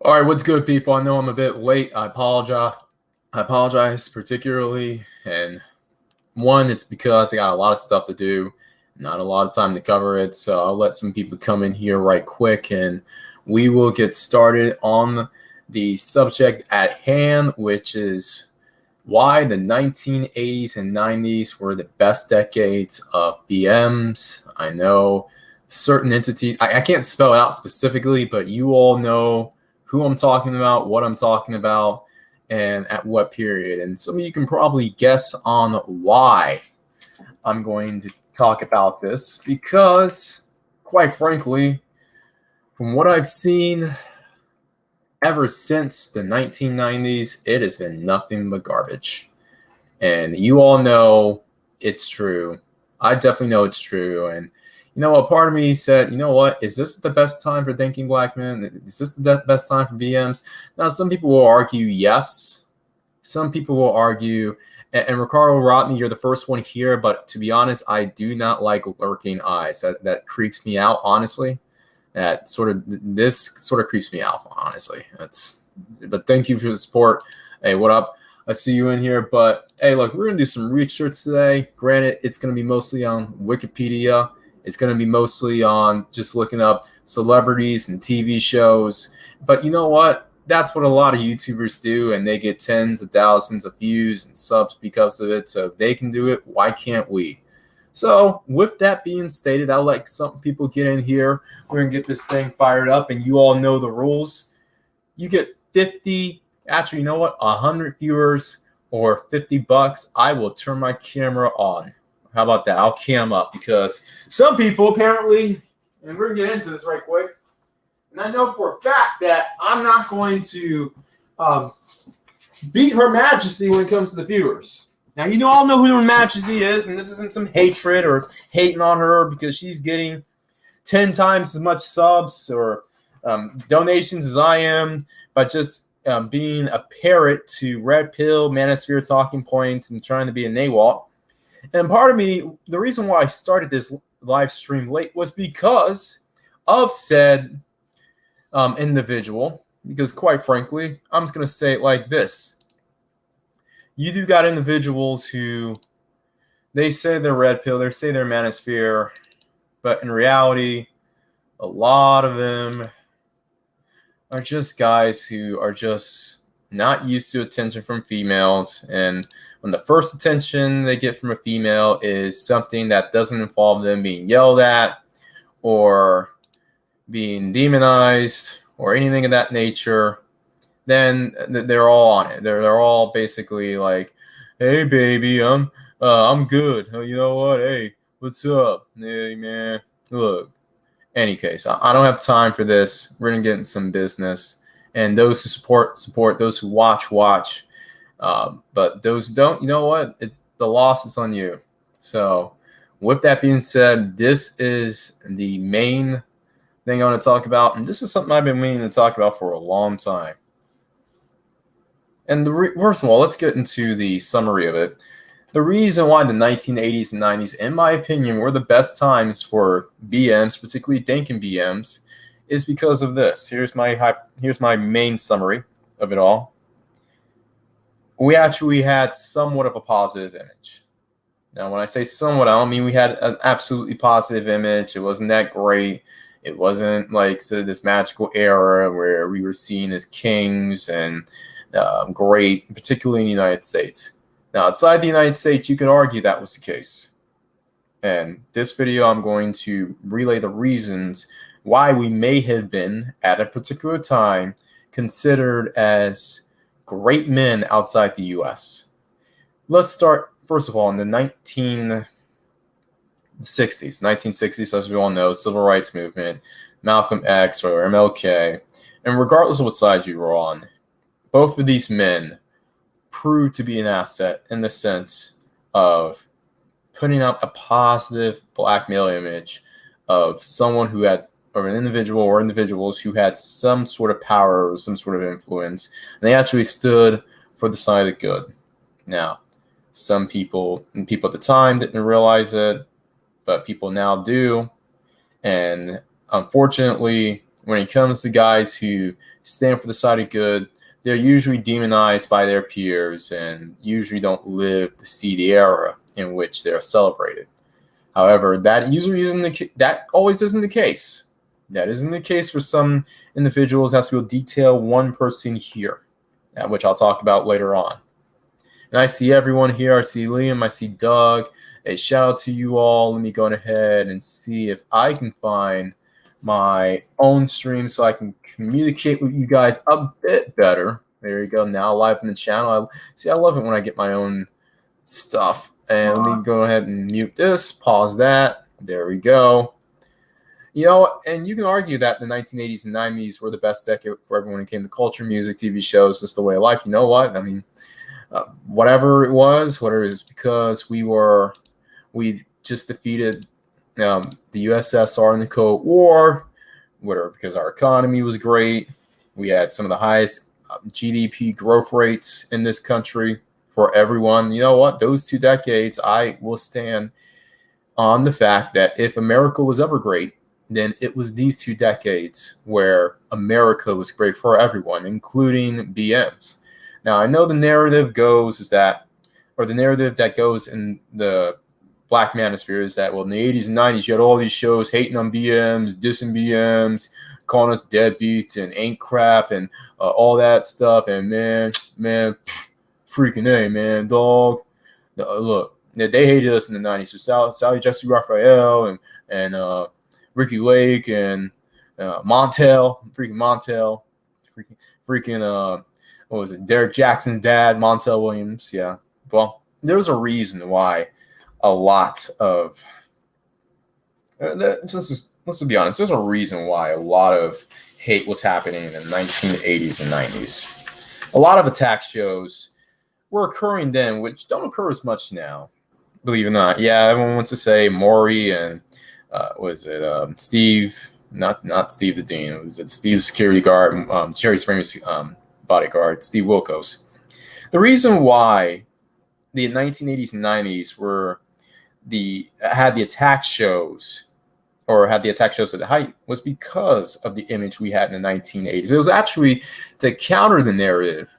All right, what's good, people? I know I'm a bit late. I apologize. I apologize particularly, and one, it's because I got a lot of stuff to do, not a lot of time to cover it. So I'll let some people come in here right quick, and we will get started on the subject at hand, which is why the 1980s and 90s were the best decades of BMs. I know certain entities, I can't spell it out specifically, but you all know who I'm talking about, what I'm talking about, and at what period. And some of you can probably guess on why I'm going to talk about this because, quite frankly, from what I've seen ever since the 1990s, it has been nothing but garbage. And you all know it's true. I definitely know it's true. And you know what? Part of me said, you know what? Is this the best time for thinking black men? Is this the best time for BMs? Now, some people will argue yes. Some people will argue, and Ricardo Rodney, you're the first one here. But to be honest, I do not like lurking eyes. That creeps me out, honestly. This sort of creeps me out, honestly. But thank you for the support. Hey, what up? I see you in here, but hey, look, we're gonna do some research today. Granted, it's gonna be mostly on Wikipedia. It's gonna be mostly on just looking up celebrities and TV shows. But you know what? That's what a lot of YouTubers do, and they get tens of thousands of views and subs because of it. So if they can do it, why can't we? So with that being stated, I'll let some people get in here. We're gonna get this thing fired up, and you all know the rules. You get 50. Actually, you know what? 100 viewers or $50, I will turn my camera on. How about that? I'll cam up because some people apparently, and we're gonna get into this right quick. And I know for a fact that I'm not going to beat Her Majesty when it comes to the viewers. Now, you all know who Her Majesty is, and this isn't some hatred or hating on her because she's getting 10 times as much subs or donations as I am, but just being a parrot to Red Pill, Manosphere talking points, and trying to be a NAWALT. And part of me, the reason why I started this live stream late was because of said individual. Because quite frankly, I'm just going to say it like this. You do got individuals who, they say they're Red Pill, they say they're Manosphere, but in reality, a lot of them are just guys who are just not used to attention from females. And when the first attention they get from a female is something that doesn't involve them being yelled at or being demonized or anything of that nature, then they're all on it. They're all basically like, "Hey, baby, I'm good. You know what? Hey, what's up? Hey, man, look." Any case, I don't have time for this. We're gonna get into some business, and those who support. Those who watch. But those who don't, you know what? The loss is on you. So, with that being said, this is the main thing I want to talk about, and this is something I've been meaning to talk about for a long time. And first of all, let's get into the summary of it. The reason why the 1980s and 90s, in my opinion, were the best times for BMs, particularly thinking BMs, is because of this. Here's my main summary of it all. We actually had somewhat of a positive image. Now, when I say somewhat, I don't mean we had an absolutely positive image. It wasn't that great. It wasn't like this magical era where we were seen as kings and great, particularly in the United States. Now, outside the United States, you could argue that was the case. And this video, I'm going to relay the reasons why we may have been, at a particular time, considered as great men outside the U.S. Let's start, first of all, in the 1960s. 1960s, as we all know, Civil Rights Movement, Malcolm X or MLK. And regardless of what side you were on, both of these men proved to be an asset in the sense of putting out a positive black male image of someone who had, or an individual or individuals who had some sort of power or some sort of influence. And they actually stood for the side of good. Now, some people at the time didn't realize it, but people now do. And unfortunately, when it comes to guys who stand for the side of good, they're usually demonized by their peers and usually don't live to see the era in which they're celebrated. However, that always isn't the case. That isn't the case for some individuals, as we'll detail one person here, which I'll talk about later on. And I see everyone here. I see Liam. I see Doug. A shout out to you all. Let me go ahead and see if I can find my own stream so I can communicate with you guys a bit better. There you go. Now live in the channel. I love it when I get my own stuff. And let me go ahead and mute this. Pause that. There we go. And you can argue that the 1980s and 90s were the best decade for everyone when it came to culture, music, TV shows, just the way of life. You know what? I mean, whatever it was because we just defeated the USSR in the Cold War, whatever, because our economy was great. We had some of the highest GDP growth rates in this country for everyone. You know what? Those 2 decades, I will stand on the fact that if America was ever great, then it was these 2 decades where America was great for everyone, including BMs. Now, I know the narrative that goes in the Black manosphere is that, well, in the 80s and 90s, you had all these shows hating on BMs, dissing BMs, calling us deadbeats and ain't crap and all that stuff. And man, freaking A, man, dog. Look, they hated us in the 90s. So Sally Jesse Raphael and Ricky Lake and Montel, what was it? Derek Jackson's dad, Montel Williams. Yeah. Well, there's a reason why a lot of let's be honest. There's a reason why a lot of hate was happening in the 1980s and 90s. A lot of attack shows were occurring then, which don't occur as much now. Believe it or not. Yeah, everyone wants to say Maury and Steve? Not Steve the Dean. Was it Steve's security guard? Jerry Springer's bodyguard, Steve Wilkos. The reason why the 1980s and 90s had the attack shows at the height was because of the image we had in the 1980s. It was actually to counter the narrative,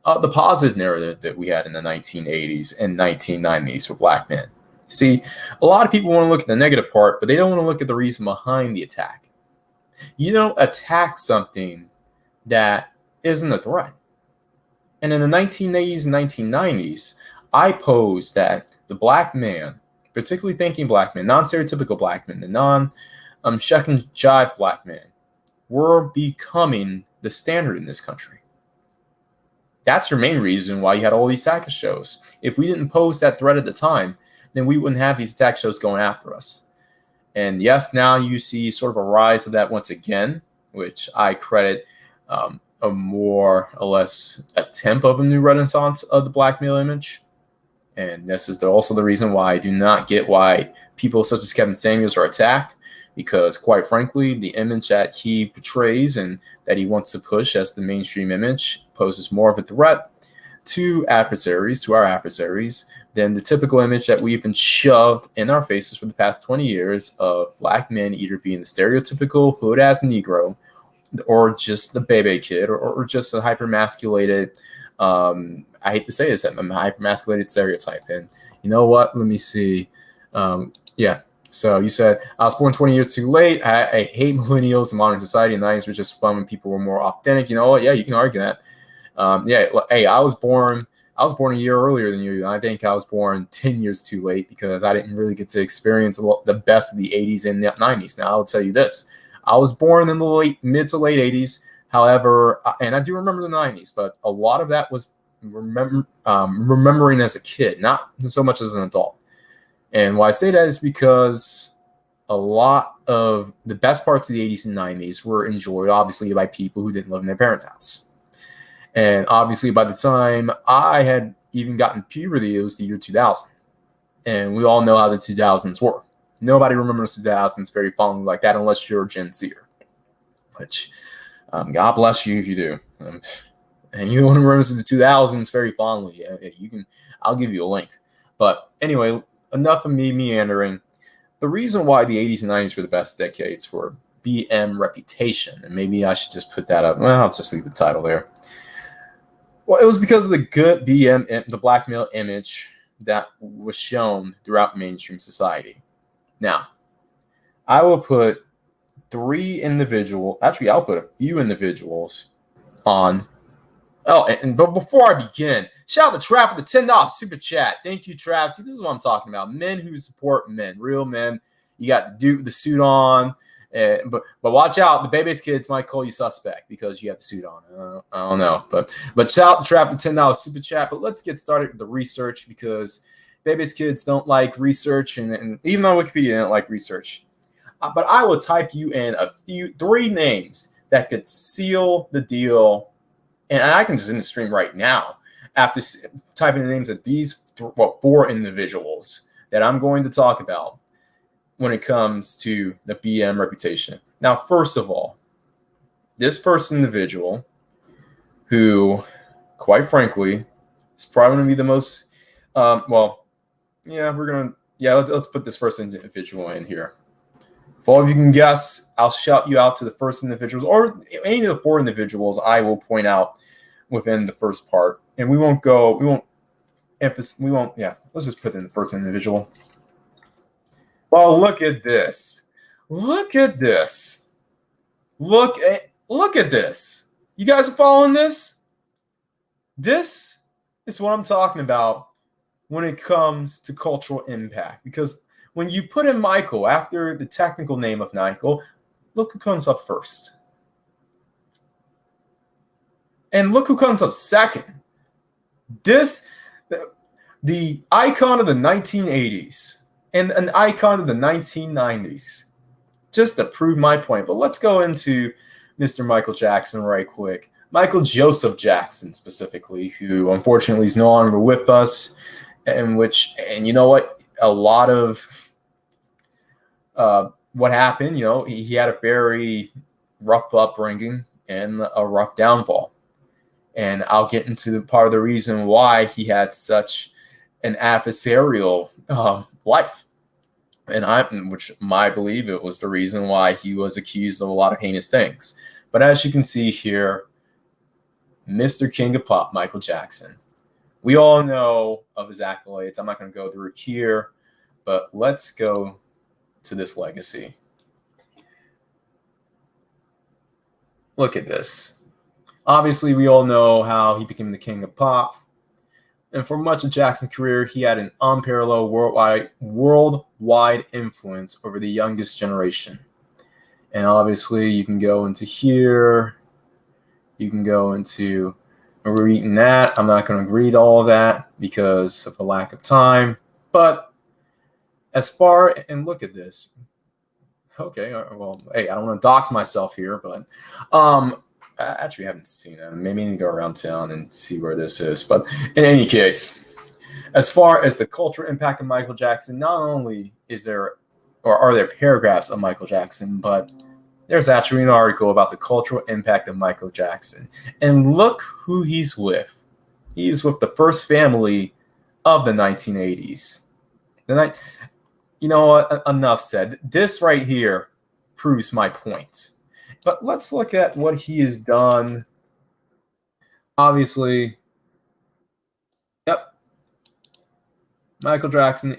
the positive narrative that we had in the 1980s and 1990s for Black men. See, a lot of people want to look at the negative part, but they don't want to look at the reason behind the attack. You don't attack something that isn't a threat. And in the 1980s and 1990s, I posed that the Black man, particularly thinking Black men, non-stereotypical Black men, the non-shuck and jive Black men, were becoming the standard in this country. That's your main reason why you had all these attack shows. If we didn't pose that threat at the time, then we wouldn't have these attack shows going after us. And yes, now you see sort of a rise of that once again, which I credit a more or less attempt of a new renaissance of the Black male image. And this is also the reason why I do not get why people such as Kevin Samuels are attacked, because quite frankly, the image that he portrays and that he wants to push as the mainstream image poses more of a threat to our adversaries, than the typical image that we've been shoved in our faces for the past 20 years of Black men either being the stereotypical hood-ass Negro or just the baby kid or just a hypermasculated, I hate to say this, I'm a hypermasculated stereotype. And you know what? Let me see. Yeah. So you said, I was born 20 years too late. I hate millennials in modern society. And the 90s were just fun when people were more authentic. You know what? Yeah, you can argue that. Hey, I was born a year earlier than you. I think I was born 10 years too late because I didn't really get to experience the best of the 80s and the 90s. Now, I'll tell you this. I was born in the mid to late 80s. However, and I do remember the 90s, but a lot of that was remembering as a kid, not so much as an adult. And why I say that is because a lot of the best parts of the 80s and 90s were enjoyed, obviously, by people who didn't live in their parents' house. And obviously, by the time I had even gotten puberty, it was the year 2000. And we all know how the 2000s were. Nobody remembers the 2000s very fondly like that unless you're a Gen Zer. Which, God bless you if you do. And you want to remember the 2000s very fondly. I'll give you a link. But anyway, enough of me meandering. The reason why the 80s and 90s were the best decades for BM reputation. And maybe I should just put that up. Well, I'll just leave the title there. Well, it was because of the good BM, the black male image that was shown throughout mainstream society. Now, I will put I'll put a few individuals on. Oh, but before I begin, shout out to Trav for the $10 super chat. Thank you, Trav. See, this is what I'm talking about. Men who support men, real men. You got the suit on, but watch out. The Bebe's kids might call you suspect because you have the suit on. I don't know, but shout out to Trav for the $10 super chat. But let's get started with the research because Bebe's kids don't like research, and even on Wikipedia, don't like research. But I will type you in three names that could seal the deal. And I can just end the stream right now after typing the names of these four individuals that I'm going to talk about when it comes to the BM reputation. Now, first of all, this first individual who, quite frankly, is probably going to be the most, let's put this first individual in here. If all of you can guess, I'll shout you out to the first individuals, or any of the four individuals I will point out within the first part. And let's just put in the first individual. Well, look at this. Look at this. Look at this. You guys are following this? This is what I'm talking about when it comes to cultural impact. Because when you put in Michael after the technical name of Michael, look who comes up first. And look who comes up second. The icon of the 1980s and an icon of the 1990s. Just to prove my point. But let's go into Mr. Michael Jackson right quick. Michael Joseph Jackson specifically, who unfortunately is no longer with us. And you know what? A lot of what happened, he had a very rough upbringing and a rough downfall. And I'll get into the part of the reason why he had such an adversarial life. And I believe it was the reason why he was accused of a lot of heinous things. But as you can see here, Mr. King of Pop, Michael Jackson. We all know of his accolades. I'm not going to go through it here, but let's go to this legacy. Look at this. Obviously, we all know how he became the king of pop. And for much of Jackson's career, he had an unparalleled worldwide influence over the youngest generation. And obviously, you can go into here. You can go into reading that. I'm not going to read all of that because of a lack of time. But and look at this. Okay, well, hey, I don't want to dox myself here, but I actually haven't seen it. Maybe I need to go around town and see where this is. But in any case, as far as the cultural impact of Michael Jackson, not only are there paragraphs of Michael Jackson, but there's actually an article about the cultural impact of Michael Jackson. And look who he's with. He's with the first family of the 1980s. You know what? Enough said. This right here proves my point. But let's look at what he has done. Obviously, Michael Jackson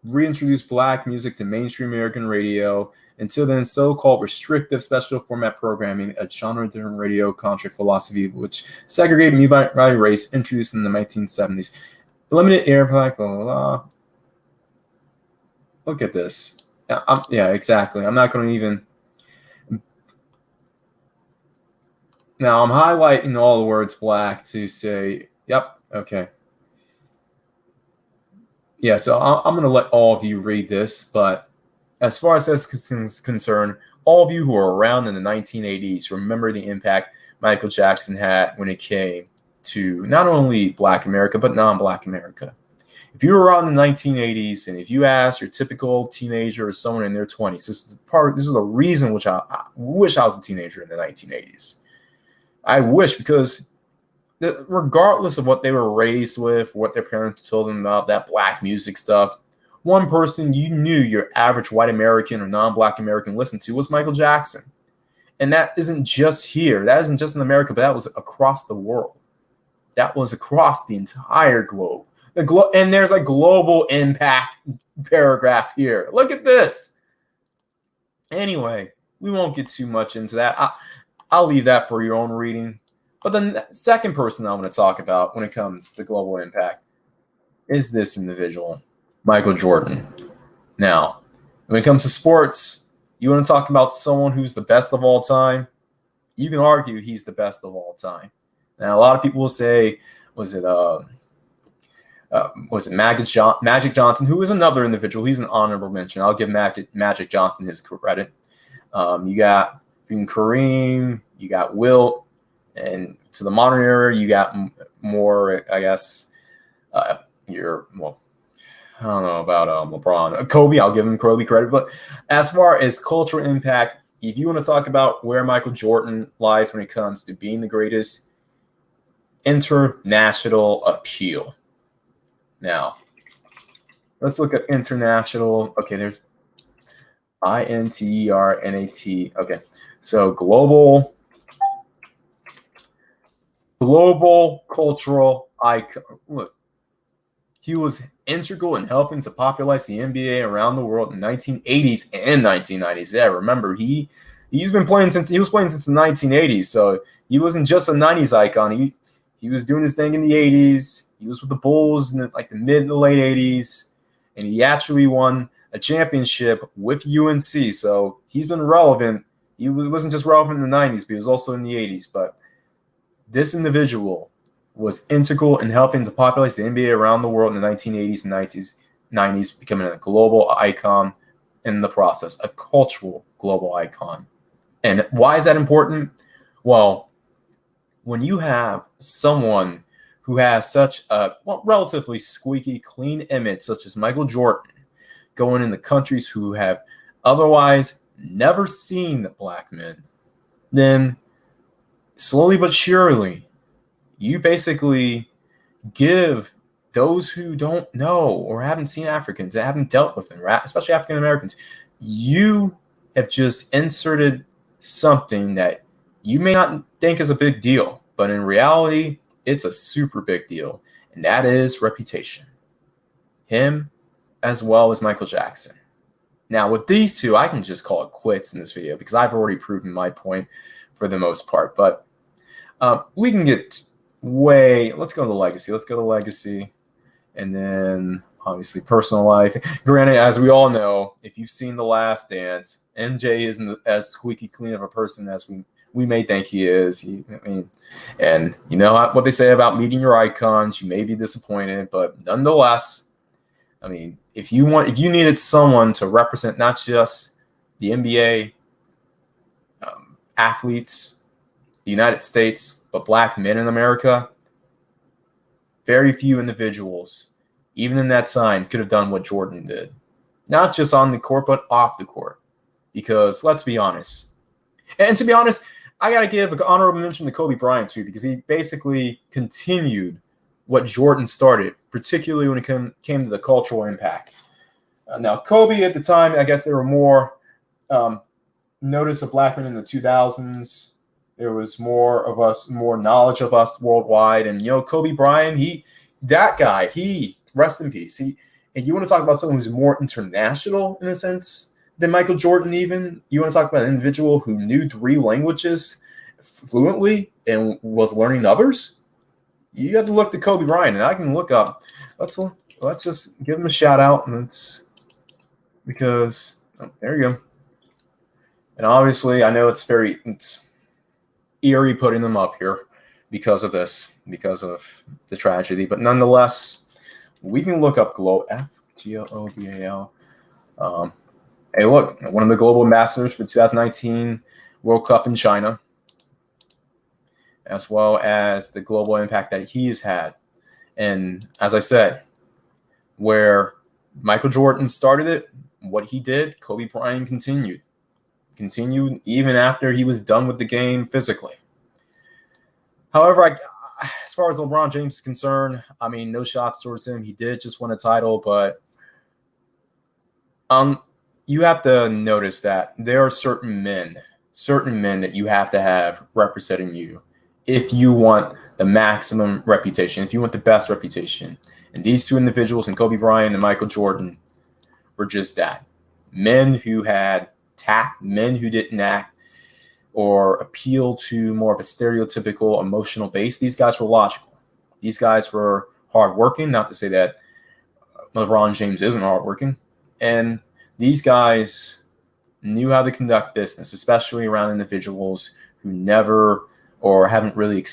reintroduced black music to mainstream American radio. Until then, so-called restrictive special format programming, a genre-driven radio contract philosophy which segregated music by race, introduced in the 1970s. Limited airplay, blah, blah, blah. Look at this. Yeah, exactly. I'm not going to even... Now, I'm highlighting all the words black to say, yep, okay. Yeah, so I'm going to let all of you read this, but as far as this is concerned, all of you who are around in the 1980s remember the impact Michael Jackson had when it came to not only Black America, but non-Black America. If you were around in the 1980s, and if you ask your typical teenager or someone in their 20s, this is the reason which I wish I was a teenager in the 1980s. I wish, because regardless of what they were raised with, what their parents told them about that black music stuff, one person you knew your average white American or non-black American listened to was Michael Jackson. And that isn't just here. That isn't just in America, but that was across the world. That was across the entire globe. And there's a global impact paragraph here. Look at this. Anyway, we won't get too much into that. I'll leave that for your own reading. But the second person I want to talk about when it comes to global impact is this individual, Michael Jordan. Now, when it comes to sports, you want to talk about someone who's the best of all time? You can argue he's the best of all time. Now, a lot of people will say, was it Magic Johnson, who is another individual? He's an honorable mention. I'll give Magic Johnson his credit. You got Kareem, you got Wilt, and to the modern era, you got more, I guess, I don't know about LeBron. Kobe, I'll give him Kobe credit. But as far as cultural impact, if you want to talk about where Michael Jordan lies when it comes to being the greatest, international appeal. Now, let's look at international. Okay, there's INTERNAT. Okay, so global cultural icon. Look, he was integral in helping to popularize the NBA around the world in the 1980s and 1990s. Yeah, remember he was playing since the 1980s, so he wasn't just a 90s icon. He was doing his thing in the 80s. He was with the Bulls in the mid to late 80s, and he actually won a championship with UNC. So he's been relevant. He wasn't just relevant in the 90s, but he was also in the 80s. But this individual was integral in helping to populate the NBA around the world in the 1980s and 90s, becoming a global icon in the process, a cultural global icon. And why is that important? Well, when you have someone who has such a relatively squeaky clean image, such as Michael Jordan, going into countries who have otherwise never seen black men, then slowly but surely, you basically give those who don't know or haven't seen Africans, that haven't dealt with them, especially African Americans, you have just inserted something that you may not think is a big deal, but in reality, it's a super big deal, and that is reputation. Him as well as Michael Jackson. Now, with these two, I can just call it quits in this video because I've already proven my point for the most part, but we can get let's go to legacy. Let's go to legacy, and then obviously personal life. Granted, as we all know, if you've seen The Last Dance, MJ isn't as squeaky clean of a person as we may think he is. And you know what they say about meeting your icons, you may be disappointed, but nonetheless, I mean, if you needed someone to represent not just the NBA athletes, the United States, but black men in America, very few individuals, even in that time, could have done what Jordan did. Not just on the court, but off the court. Because let's be honest. And to be honest, I got to give an honorable mention to Kobe Bryant, too, because he basically continued what Jordan started, particularly when it came to the cultural impact. Now, Kobe at the time, I guess there were more notice of black men in the 2000s. There was more knowledge of us worldwide. And, Kobe Bryant, rest in peace. And you want to talk about someone who's more international in a sense than Michael Jordan even? You want to talk about an individual who knew 3 languages fluently and was learning others? You have to look to Kobe Bryant, and I can look up. Let's just give him a shout out, and there you go. And obviously, I know it's eerie putting them up here because of the tragedy, but nonetheless, we can look up FGLOBAL. Hey, look, one of the global ambassadors for 2019 World Cup in China, as well as the global impact that he's had. And as I said, where Michael Jordan started it, what he did, Kobe Bryant continued even after he was done with the game physically. However, as far as LeBron James is concerned, I mean, no shots towards him. He did just win a title, but You have to notice that there are certain men that you have to have representing you if you want the maximum reputation, if you want the best reputation. And these two individuals, and Kobe Bryant and Michael Jordan, were just that. Men who had tact, men who didn't act or appeal to more of a stereotypical emotional base. These guys were logical. These guys were hardworking, not to say that LeBron James isn't hardworking. And these guys knew how to conduct business, especially around individuals who never or haven't really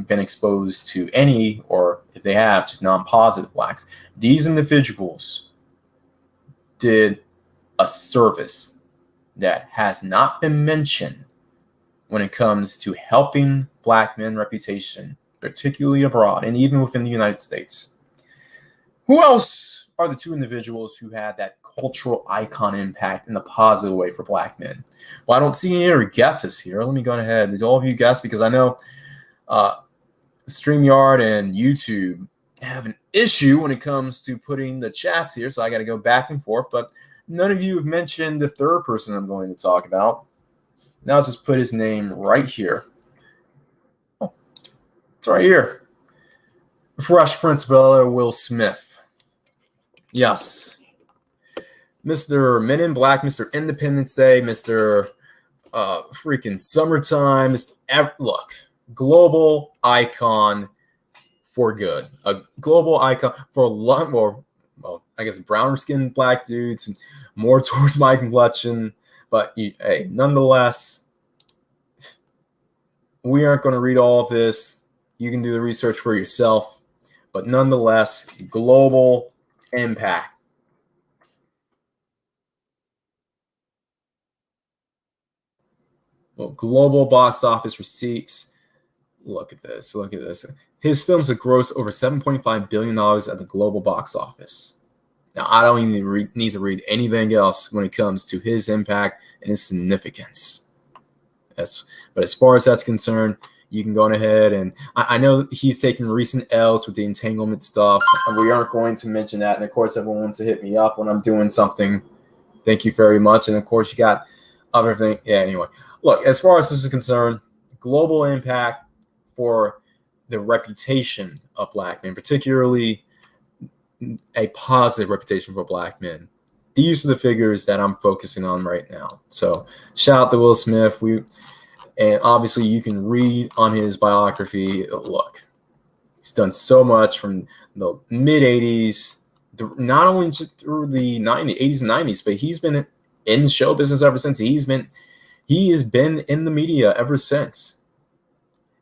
been exposed to any, or if they have, just non-positive blacks. These individuals did a service that has not been mentioned when it comes to helping black men reputation, particularly abroad and even within the United States. Who else are the two individuals who had that cultural icon impact in a positive way for black men? Well, I don't see any guesses here. Let me go ahead. Did all of you guess? Because I know StreamYard and YouTube have an issue when it comes to putting the chats here, so I got to go back and forth. But none of you have mentioned the third person I'm going to talk about. Now I'll just put his name right here. Oh, it's right here. Fresh Prince of Bel-Air, Will Smith. Yes. Mr. Men in Black, Mr. Independence Day, Mr. Freaking Summertime. Look, global icon for good. A global icon for a lot more, well, I guess browner skinned black dudes and more towards my complexion. But hey, nonetheless, we aren't going to read all of this. You can do the research for yourself. But nonetheless, global impact. Well, global box office receipts. Look at this. Look at this. His films have grossed over $7.5 billion at the global box office. Now, I don't even need to read anything else when it comes to his impact and his significance. But as far as that's concerned, you can go ahead and I know he's taking recent L's with the entanglement stuff. We aren't going to mention that. And of course, everyone wants to hit me up when I'm doing something. Thank you very much. And of course, you got other things. Yeah, anyway. Look, as far as this is concerned, global impact for the reputation of black men, particularly a positive reputation for black men. These are the figures that I'm focusing on right now. So shout out to Will Smith. And obviously you can read on his biography. Look, he's done so much from the mid 80s, not only just through the 80s and 90s, but he's been in show business ever since. He has been in the media ever since.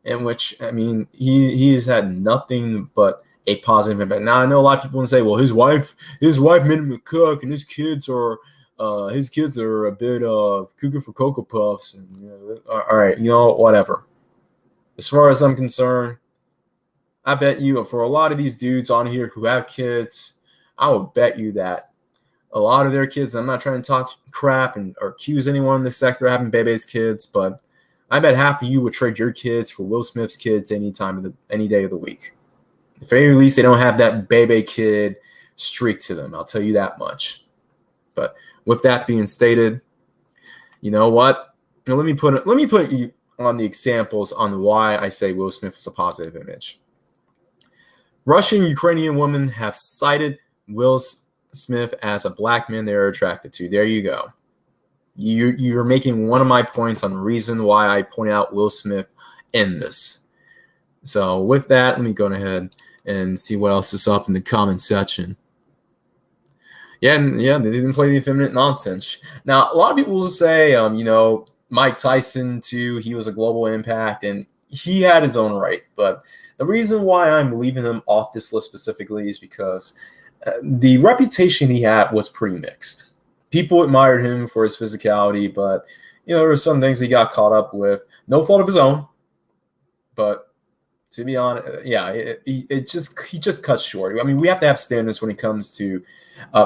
In which, I mean, he has had nothing but a positive impact. Now I know a lot of people will say, well, his wife made him a cook, and his kids are a bit cuckoo for Cocoa Puffs. And, all right, whatever. As far as I'm concerned, I bet you for a lot of these dudes on here who have kids, I will bet you that a lot of their kids, I'm not trying to talk crap or accuse anyone in the sector of having baby's kids, but I bet half of you would trade your kids for Will Smith's kids any day of the week. At the very least, they don't have that baby kid streak to them. I'll tell you that much. But with that being stated, you know what? Now, let me put you on the examples on why I say Will Smith is a positive image. Russian and Ukrainian women have cited Will Smith as a black man they are attracted to. There you go. You're making one of my points on the reason why I point out Will Smith in this. So with that, let me go ahead and see what else is up in the comment section. Yeah, they didn't play the effeminate nonsense. Now, a lot of people will say, Mike Tyson, too, he was a global impact, and he had his own right. But the reason why I'm leaving him off this list specifically is because the reputation he had was pretty mixed. People admired him for his physicality, but, there were some things he got caught up with. No fault of his own. But to be honest, he just cuts short. I mean, we have to have standards when it comes to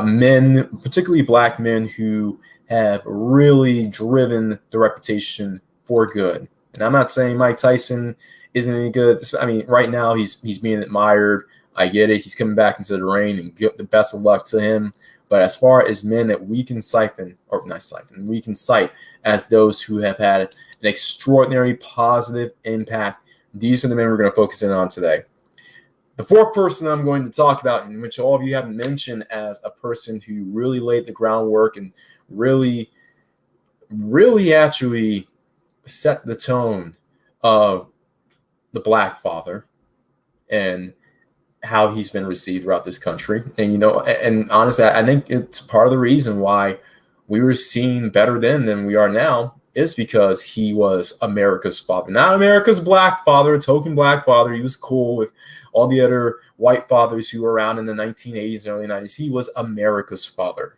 men, particularly black men, who have really driven the reputation for good. And I'm not saying Mike Tyson isn't any good. I mean, right now he's being admired. I get it. He's coming back into the ring, and the best of luck to him. But as far as men that we can we can cite as those who have had an extraordinary positive impact, these are the men we're going to focus in on today. The fourth person I'm going to talk about, in which all of you have mentioned as a person who really laid the groundwork and really actually set the tone of the Black father and how he's been received throughout this country. And, and honestly, I think it's part of the reason why we were seen better then than we are now is because he was America's father, not America's Black father, a token Black father. He was cool with all the other white fathers who were around in the 1980s and early 90s. He was America's father.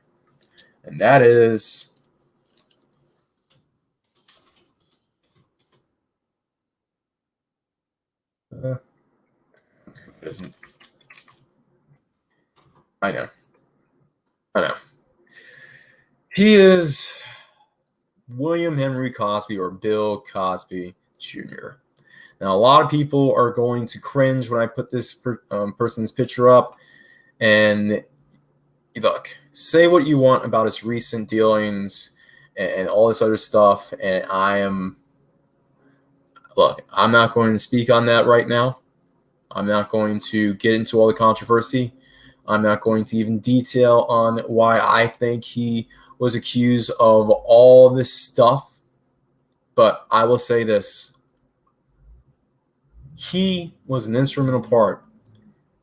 And that is isn't. I know. He is William Henry Cosby, or Bill Cosby Jr. Now, a lot of people are going to cringe when I put this person's picture up. And look, say what you want about his recent dealings and all this other stuff. And I'm not going to speak on that right now. I'm not going to get into all the controversy. I'm not going to even detail on why I think he was accused of all this stuff. But I will say this. He was an instrumental part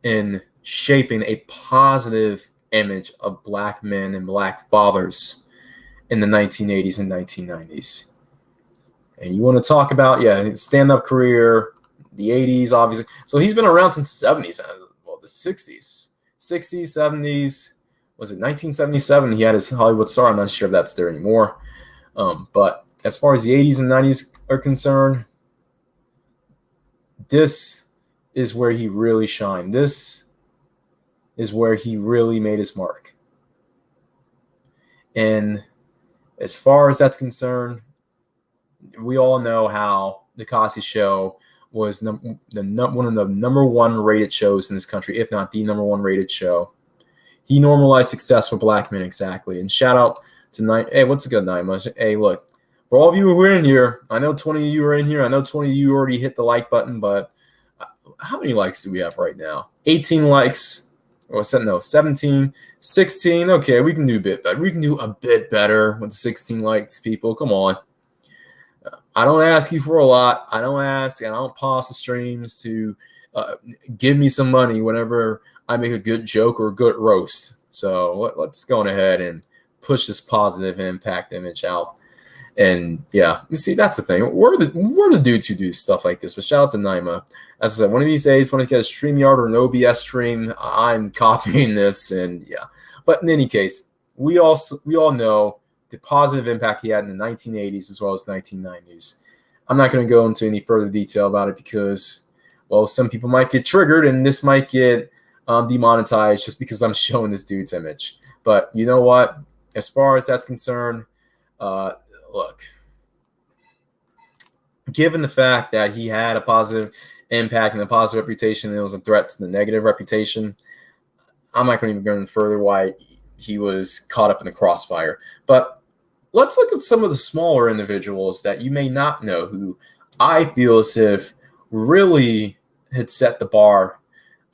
in shaping a positive image of Black men and Black fathers in the 1980s and 1990s. And you want to talk about, his stand-up career, the 80s, obviously. So he's been around since the 70s, well, the 60s, 70s. Was it 1977? He had his Hollywood star. I'm not sure if that's there anymore. But as far as the 80s and 90s are concerned, this is where he really shined. This is where he really made his mark. And as far as that's concerned, we all know how The Cosby Show was one of the number one rated shows in this country, if not the number one rated show. He normalized success for Black men, exactly. And shout out to Naima. Hey, what's a good Naima? Hey, look, for all of you who are in here, I know 20 of you are in here. I know 20 of you already hit the like button, but how many likes do we have right now? 18 likes. Or no, 17, 16. Okay, we can do a bit better. We can do a bit better with 16 likes, people. Come on. I don't ask you for a lot. I don't pause the streams to give me some money whenever I make a good joke or a good roast. So let's go on ahead and push this positive impact image out. And yeah, you see, that's the thing. We're the dudes who do stuff like this. But shout out to Naima. As I said, one of these days, when I get a StreamYard or an OBS stream, I'm copying this. And yeah, but in any case, we all know the positive impact he had in the 1980s as well as 1990s. I'm not going to go into any further detail about it because, well, some people might get triggered and this might get demonetized just because I'm showing this dude's image. But you know what? As far as that's concerned, look, given the fact that he had a positive impact and a positive reputation and it was a threat to the negative reputation, I'm not going to even go any further why he was caught up in the crossfire. But let's look at some of the smaller individuals that you may not know who I feel as if really had set the bar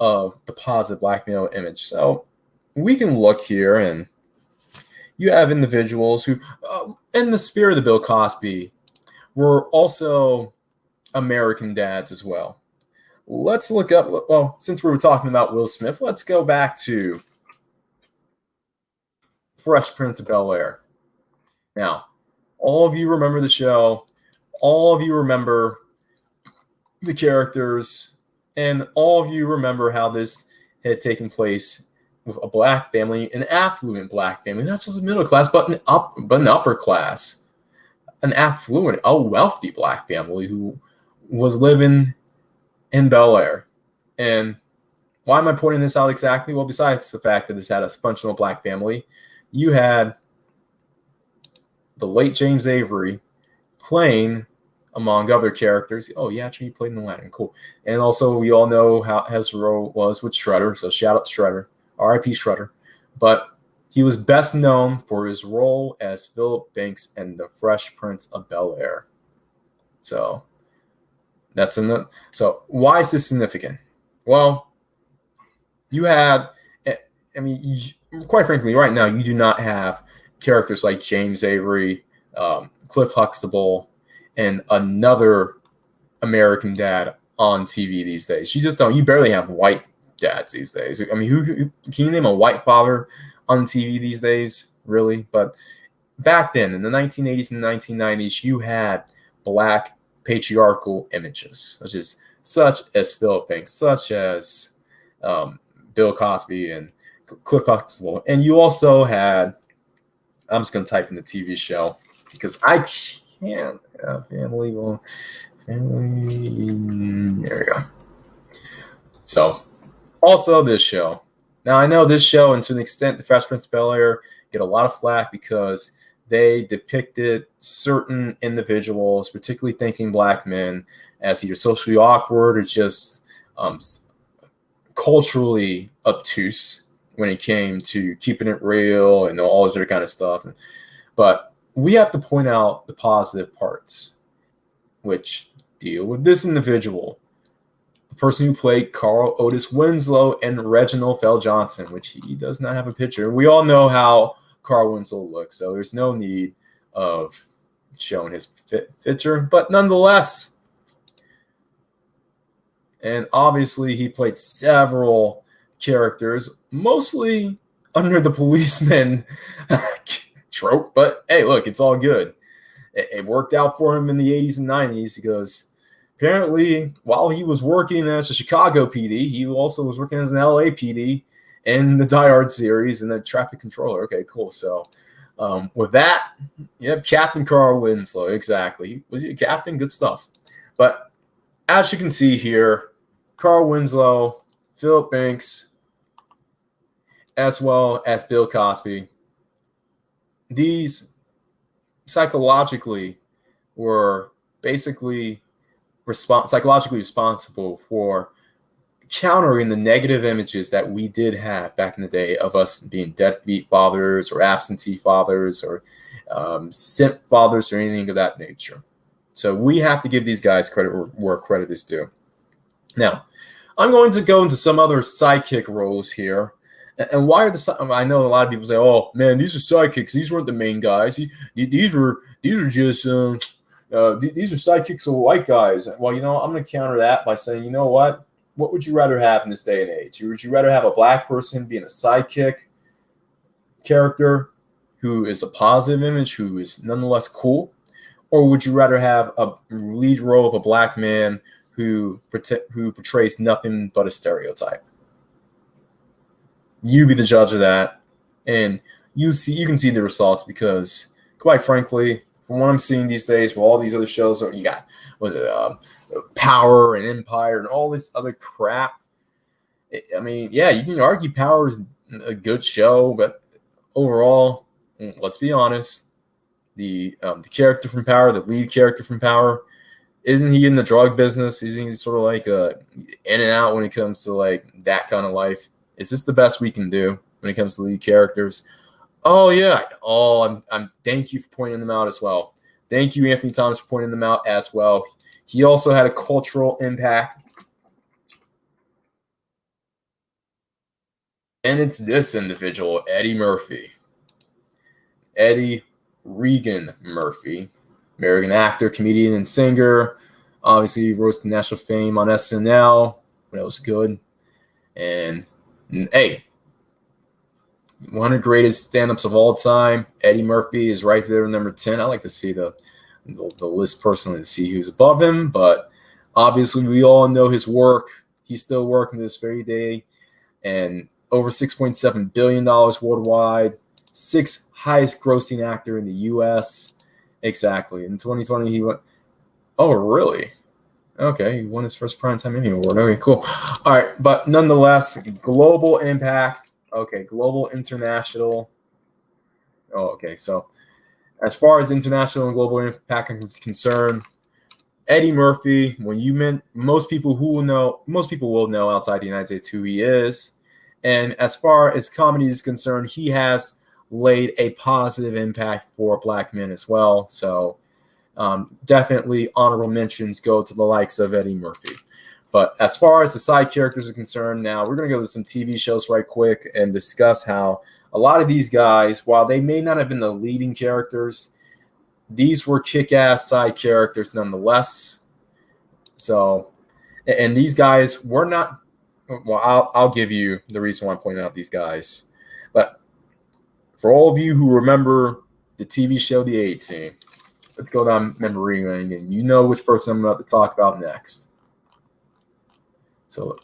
of the positive Black male image. So we can look here, and you have individuals who, in the spirit of the Bill Cosby, were also American dads as well. Let's look up, well, since we were talking about Will Smith, let's go back to Fresh Prince of Bel-Air. Now, all of you remember the show. All of you remember the characters. And all of you remember how this had taken place with a Black family, an affluent Black family, not just a middle class, but an upper class, an affluent, a wealthy Black family who was living in Bel-Air. And why am I pointing this out exactly? Well, besides the fact that this had a functional Black family, you had the late James Avery playing, among other characters. Oh, yeah, actually, he played in Aladdin. Cool. And also, we all know how his role was with Shredder. So shout out to Shredder. R.I.P. Shredder. But He was best known for his role as Philip Banks in The Fresh Prince of Bel-Air. So that's so why is this significant? Well, you had, I mean, quite frankly, right now you do not have characters like James Avery, Cliff Huxtable, and another American dad on TV these days. You just don't. You barely have white dads these days. I mean, who can you name a white father on TV these days? Really? But back then, in the 1980s and 1990s, you had black patriarchal images, such as Philip Banks, such as Bill Cosby and Cliff Huxtable, and you also had. I'm just going to type in the TV show because I can't. Family. There we go. So, also this show. Now, I know this show, and to an extent, The Fresh Prince of Bel-Air get a lot of flack because they depicted certain individuals, particularly thinking black men, as either socially awkward or just culturally obtuse when it came to keeping it real and all this other kind of stuff. But we have to point out the positive parts, which deal with this individual, the person who played Carl Otis Winslow and Reginald Fell Johnson, which he does not have a picture. We all know how Carl Winslow looks, so there's no need of showing his picture, but nonetheless, and obviously he played several characters, mostly under the policeman trope, but hey, look, it's all good. It worked out for him in the 80s and 90s because apparently while he was working as a Chicago PD, he also was working as an LA PD in the Die Hard series and a traffic controller. Okay, cool. So with that, you have Captain Carl Winslow. Exactly. Was he a captain? Good stuff. But as you can see here, Carl Winslow, Philip Banks, as well as Bill Cosby, these psychologically were basically psychologically responsible for countering the negative images that we did have back in the day of us being deadbeat fathers or absentee fathers or simp fathers or anything of that nature. So we have to give these guys credit where credit is due. Now, I'm going to go into some other sidekick roles here. And why are I know a lot of people say, "Oh man, these are sidekicks. These weren't the main guys. These are just these are sidekicks of white guys." Well, I'm going to counter that by saying, you know what? What would you rather have in this day and age? Would you rather have a black person being a sidekick character who is a positive image, who is nonetheless cool, or would you rather have a lead role of a black man who portrays nothing but a stereotype? You be the judge of that, and you can see the results because, quite frankly, from what I'm seeing these days, with all these other shows, you got Power and Empire and all this other crap. I mean, yeah, you can argue Power is a good show, but overall, let's be honest, the character from Power, the lead character from Power, isn't he in the drug business? Isn't he sort of like in and out when it comes to like that kind of life? Is this the best we can do when it comes to lead characters? Oh yeah. Oh, I'm. Thank you for pointing them out as well. Thank you, Anthony Thomas, for pointing them out as well. He also had a cultural impact, and it's this individual, Eddie Murphy, Eddie Regan Murphy, American actor, comedian, and singer. Obviously, he rose to national fame on SNL when it was good, and hey, one of the greatest stand-ups of all time. Eddie Murphy is right there, number 10. I like to see the list personally to see who's above him, but obviously we all know his work. He's still working to this very day, and over $6.7 billion worldwide, 6th highest grossing actor in the U.S. Exactly. In 2020, he went. Oh, really? Okay, he won his first Primetime Emmy Award. Okay, cool. All right, but nonetheless, global impact. Okay, global, international. Oh, okay. So, as far as international and global impact is concerned, Eddie Murphy. When you meant most people will know outside the United States who he is, and as far as comedy is concerned, he has laid a positive impact for black men as well. So definitely honorable mentions go to the likes of Eddie Murphy. But as far as the side characters are concerned, now we're going to go to some TV shows right quick and discuss how a lot of these guys, while they may not have been the leading characters, these were kick-ass side characters nonetheless. So, and these guys were not, well, I'll give you the reason why I'm pointing out these guys. But for all of you who remember the TV show The A-Team, let's go down memory lane, and you know which person I'm about to talk about next. So,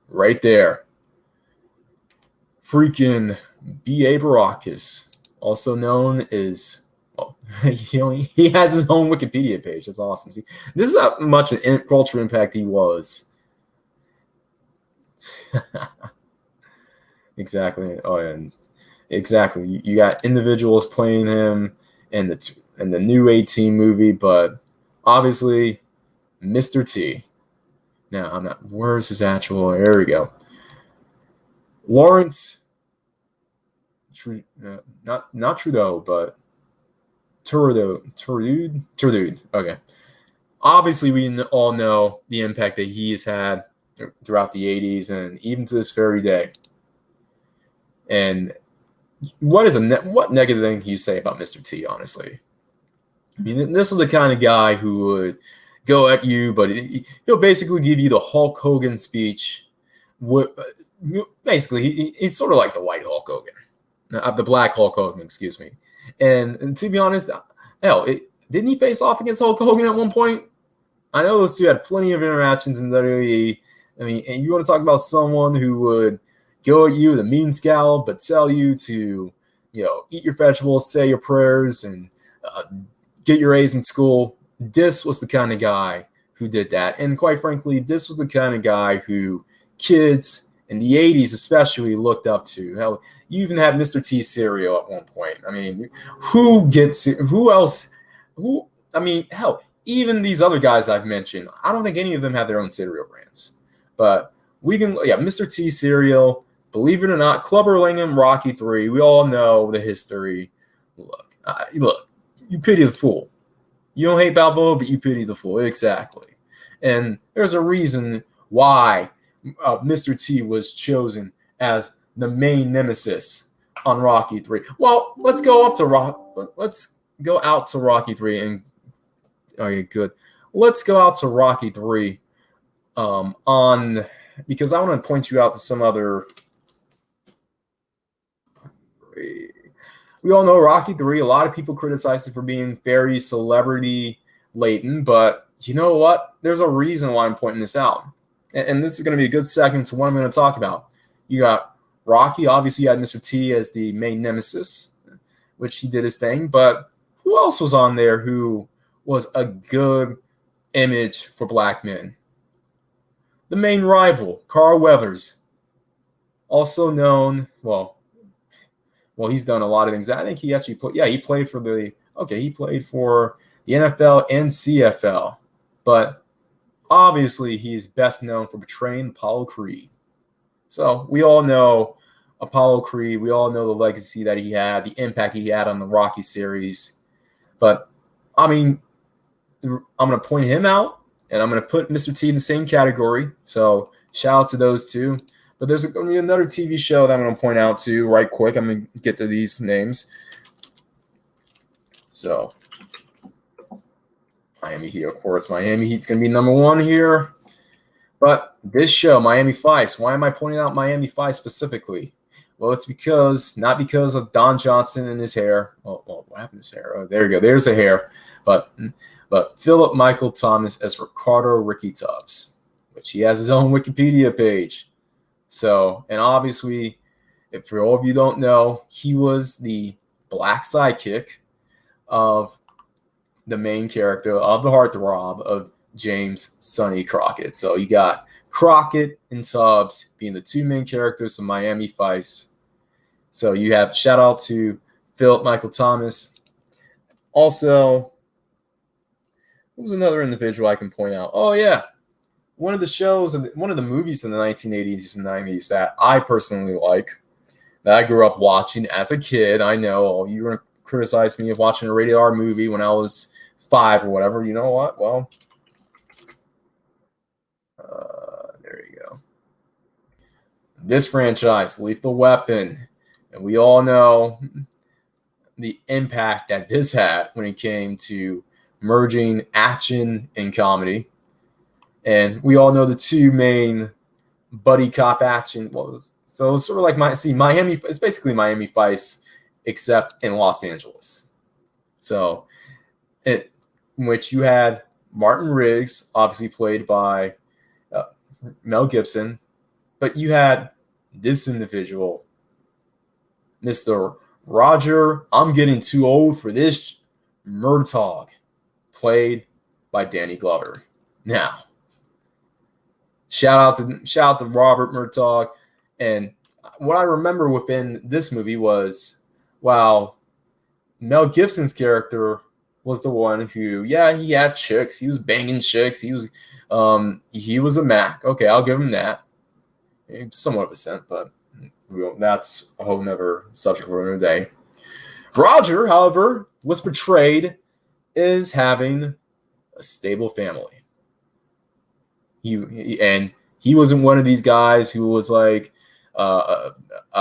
right there, freaking B.A. Baracus, also known as, well, he has his own Wikipedia page. That's awesome. See, this is how much an cultural impact he was. Exactly. Oh, and exactly. You got individuals playing him in the new A-Team movie, but obviously, Mr. T. Now, I'm not. Where's his actual? There we go. Lawrence. Not Trudeau, but Trudeau. Okay. Obviously, we all know the impact that he has had throughout the 80s and even to this very day. And what negative thing can you say about Mr. T, honestly? I mean, this is the kind of guy who would go at you, but he'll basically give you the Hulk Hogan speech. Basically, he's sort of like the white Hulk Hogan. The black Hulk Hogan, excuse me. And to be honest, hell, didn't he face off against Hulk Hogan at one point? I know those two had plenty of interactions in WWE. I mean, and you want to talk about someone who would go at you with a mean scowl, but tell you to, eat your vegetables, say your prayers, and get your A's in school. This was the kind of guy who did that. And quite frankly, this was the kind of guy who kids in the 80s especially looked up to. Hell, you even had Mr. T cereal at one point. I mean, hell, even these other guys I've mentioned, I don't think any of them have their own cereal brands. But Mr. T cereal, believe it or not, Clubber Langham, Rocky 3, we all know the history. Look, you pity the fool. You don't hate Balboa, but you pity the fool. Exactly. And there's a reason why Mr. T was chosen as the main nemesis on Rocky 3. Well, let's go out to Rocky 3 and okay, good. Let's go out to Rocky 3 because I want to point you out to some other. We all know Rocky 3. A lot of people criticize it for being very celebrity laden, but you know what? There's a reason why I'm pointing this out. And this is going to be a good segment to what I'm going to talk about. You got Rocky. Obviously, you had Mr. T as the main nemesis, which he did his thing. But who else was on there who was a good image for black men? The main rival, Carl Weathers, also known, well, he's done a lot of things. I think he actually he played for the NFL and CFL. But obviously, he's best known for betraying Apollo Creed. So we all know Apollo Creed. We all know the legacy that he had, the impact he had on the Rocky series. But, I mean, I'm going to point him out, and I'm going to put Mr. T in the same category. So shout out to those two. But there's going to be another TV show that I'm going to point out to right quick. I'm going to get to these names. So Miami Heat, of course. Miami Heat's going to be number one here. But this show, Miami Vice, why am I pointing out Miami Vice specifically? Well, it's not because of Don Johnson and his hair. Oh, what happened to his hair? Oh, there you go. There's the hair. But Philip Michael Thomas as Ricardo Ricky Tubbs, which he has his own Wikipedia page. So, and obviously, if for all of you don't know, he was the black sidekick of the main character of the heartthrob of James Sonny Crockett. So you got Crockett and Tubbs being the two main characters of Miami Vice. So you have shout out to Philip Michael Thomas. Also, who was another individual I can point out? Oh, yeah. One of the movies in the 1980s and 90s that I personally like that I grew up watching as a kid. I know you were going to criticize me of watching a rated R movie when I was 5 or whatever. You know what? Well, there you go. This franchise, Lethal Weapon, and we all know the impact that this had when it came to merging action and comedy. And we all know the two main buddy cop action was. So it's sort of like Miami. It's basically Miami Vice, except in Los Angeles. So, in which you had Martin Riggs, obviously played by Mel Gibson, but you had this individual, Mr. Roger, I'm getting too old for this, Murtaugh, played by Danny Glover. Now, shout out to Robert Murtaugh. And what I remember within this movie was, while Mel Gibson's character was the one who, yeah, he had chicks, he was banging chicks, he was a Mac. Okay, I'll give him that. Somewhat of a scent, but that's a whole nother subject for another day. Roger, however, was portrayed as having a stable family. He wasn't one of these guys who was like a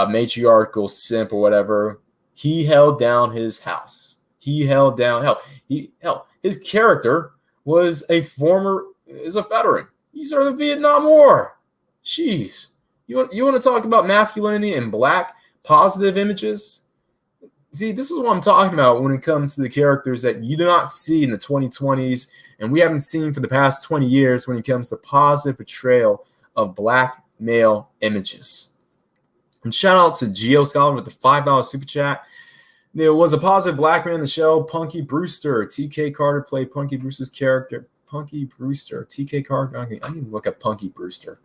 matriarchal simp or whatever. He held down his house. He held down his character was a veteran. He served the Vietnam War. Jeez. You want to talk about masculinity and black positive images? See, this is what I'm talking about when it comes to the characters that you do not see in the 2020s and we haven't seen for the past 20 years when it comes to positive portrayal of black male images. And shout out to Geo Scholar with the $5 super chat. There was a positive black man in the show, Punky Brewster. TK Carter played Punky Brewster's character. Punky Brewster. TK Carter. Okay, I need to look at Punky Brewster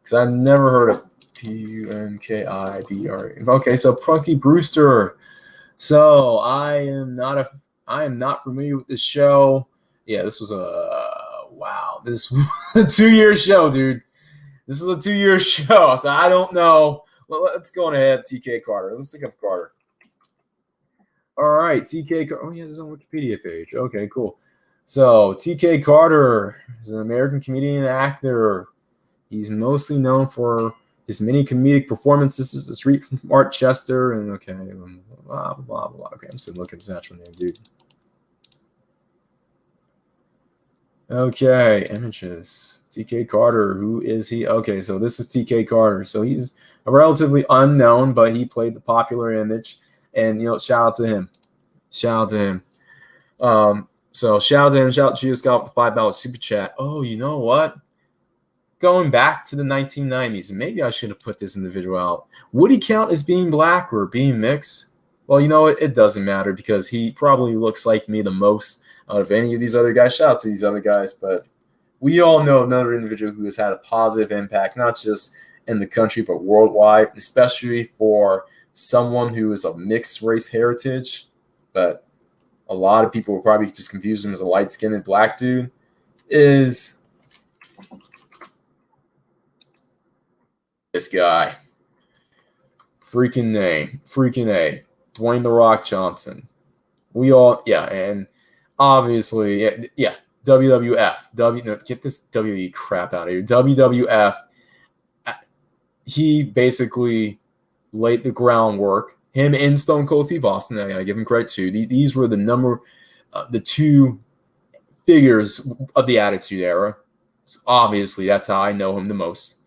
because I've never heard of Punkibrr. Okay, so Punky Brewster. So I am not familiar with this show. Yeah, this was this was a 2-year show, dude. This is a 2-year show, so I don't know. Well, let's go on ahead, TK Carter. Let's look up Carter. All right, TK Carter. Oh, he has his own Wikipedia page. Okay, cool. So TK Carter is an American comedian and actor. He's mostly known for his many comedic performances as Street Smart Chester and blah, blah, blah. Okay, I'm still looking at his natural name, dude. Okay, images. TK Carter, who is he? Okay, so this is TK Carter. So he's a relatively unknown, but he played the popular image. And, shout out to him. Shout out to him. So shout out to him. Shout out to Gio Scott with the $5 super chat. Oh, you know what? Going back to the 1990s, maybe I should have put this individual out. Would he count as being black or being mixed? Well, it doesn't matter because he probably looks like me the most out of any of these other guys. Shout out to these other guys, but we all know another individual who has had a positive impact, not just in the country, but worldwide, especially for someone who is of mixed race heritage. But a lot of people will probably just confuse him as a light-skinned black dude, is this guy. Freaking A. Dwayne "The Rock" Johnson. And obviously, WWF. Get this WWE crap out of here. WWF, he basically laid the groundwork. Him and Stone Cold Steve Austin, I gotta give him credit too. These were the two figures of the Attitude Era. So obviously, that's how I know him the most.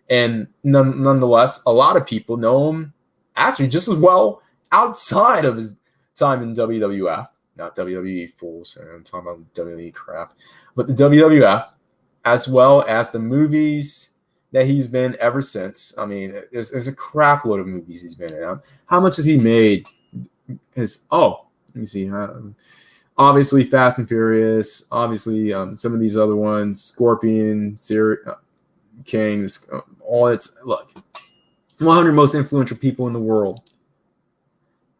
And nonetheless, a lot of people know him actually just as well outside of his time in WWF. Not WWE fools. I'm talking about WWE crap. But the WWF, as well as the movies that he's been ever since. I mean, there's a crap load of movies he's been in. How much has he made? Let me see. Obviously, Fast and Furious. Obviously, some of these other ones. Scorpion, King. Look, 100 most influential people in the world.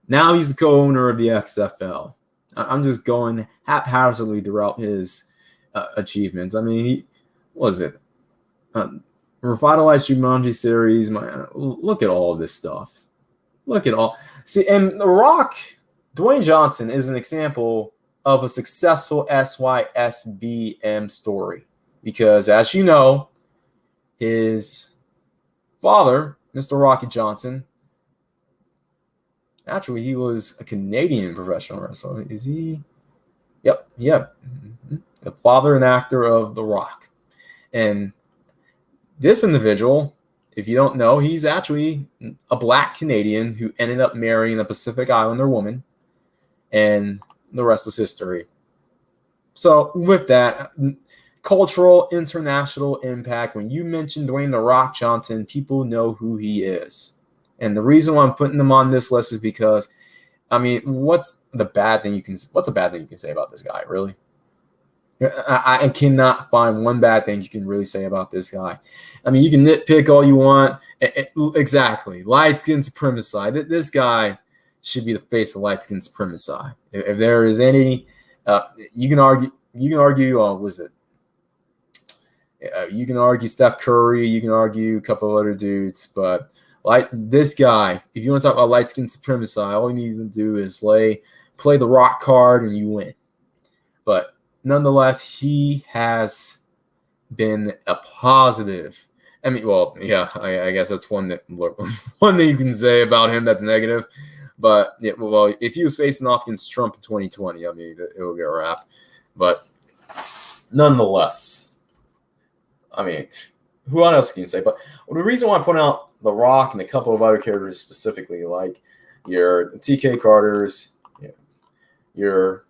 Now he's the co-owner of the XFL. I'm just going haphazardly throughout his achievements. I mean, revitalized Jumanji series. Look at all of this stuff. Look at all. See, and The Rock, Dwayne Johnson is an example of a successful SYSBM story. Because, as you know, his father, Mr. Rocky Johnson, actually, he was a Canadian professional wrestler. Is he? Yep. The father and actor of The Rock. And this individual, if you don't know, he's actually a black Canadian who ended up marrying a Pacific Islander woman. And the rest is history. So with that, cultural, international impact, when you mention Dwayne "The Rock" Johnson, people know who he is. And the reason why I'm putting him on this list is because, I mean, what's a bad thing you can say about this guy, really? I cannot find one bad thing you can really say about this guy. I mean, you can nitpick all you want. Exactly. Light skin supremacy. This guy should be the face of light skin supremacy. If there is any, you can argue. Was it? You can argue Steph Curry. You can argue a couple of other dudes, but like this guy, if you want to talk about light skin supremacy, all you need to do is play the Rock card and you win. But nonetheless, he has been a positive. I mean, well, yeah, I guess that's one that you can say about him that's negative. But yeah, well, if he was facing off against Trump in 2020, I mean, it would be a wrap. But nonetheless, I mean, who else can you say? But the reason why I point out The Rock and a couple of other characters specifically, like your TK Carters, your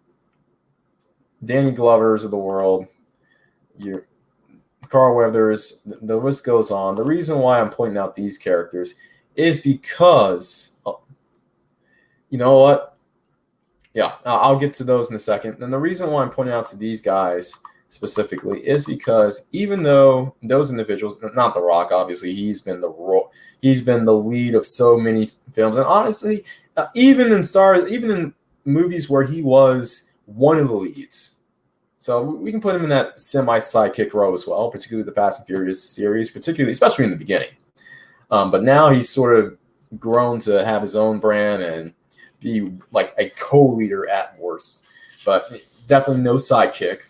Danny Glovers of the world, your Carl Weathers, the list goes on. The reason why I'm pointing out these characters is because, you know what? Yeah, I'll get to those in a second. And the reason why I'm pointing out to these guys specifically is because even though those individuals, not The Rock, obviously, he's been the lead of so many films, and honestly, even in movies where he was one of the leads. So we can put him in that semi-sidekick role as well, particularly the Fast and Furious series, especially in the beginning. But now he's sort of grown to have his own brand and be like a co-leader at worst. But definitely no sidekick.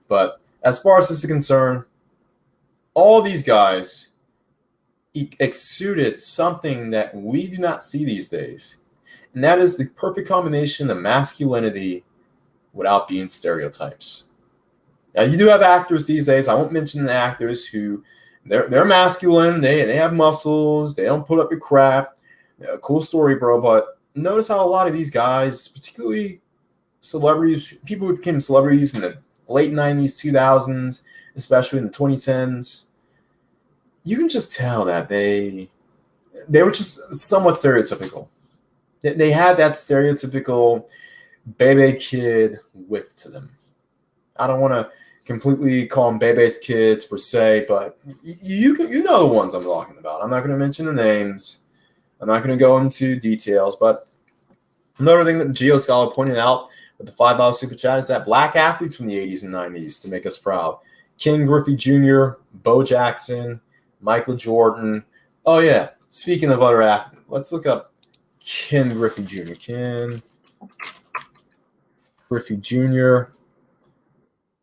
But as far as this is concerned, all these guys exuded something that we do not see these days. And that is the perfect combination of masculinity without being stereotypes. Now, you do have actors these days. I won't mention the actors who they're masculine. They have muscles. They don't put up your crap. Cool story, bro. But notice how a lot of these guys, particularly celebrities, people who became celebrities in the late 90s, 2000s, especially in the 2010s, you can just tell that they were just somewhat stereotypical. They had that stereotypical Bebe kid whip to them. I don't want to completely call them Bebe's kids per se, but you know the ones I'm talking about. I'm not going to mention the names. I'm not going to go into details, but another thing that the Geo Scholar pointed out with the $5 super chat is that black athletes from the 80s and 90s to make us proud. Ken Griffey Jr., Bo Jackson, Michael Jordan. Oh, yeah. Speaking of other athletes, let's look up Ken Griffey Jr. Ken Griffey Jr.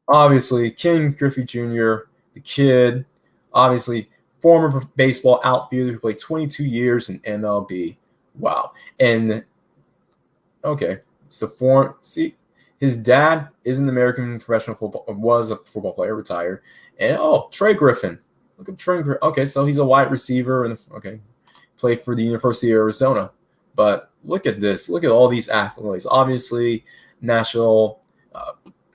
Obviously, Ken Griffey Jr., the kid, obviously former baseball outfielder who played 22 years in MLB. Wow. And, okay, his dad is an American professional football, was a football player, retired. And, Trey Griffin. Look at Trey Griffin. Okay, so he's a wide receiver, and played for the University of Arizona. But look at this. Look at all these athletes. Obviously, National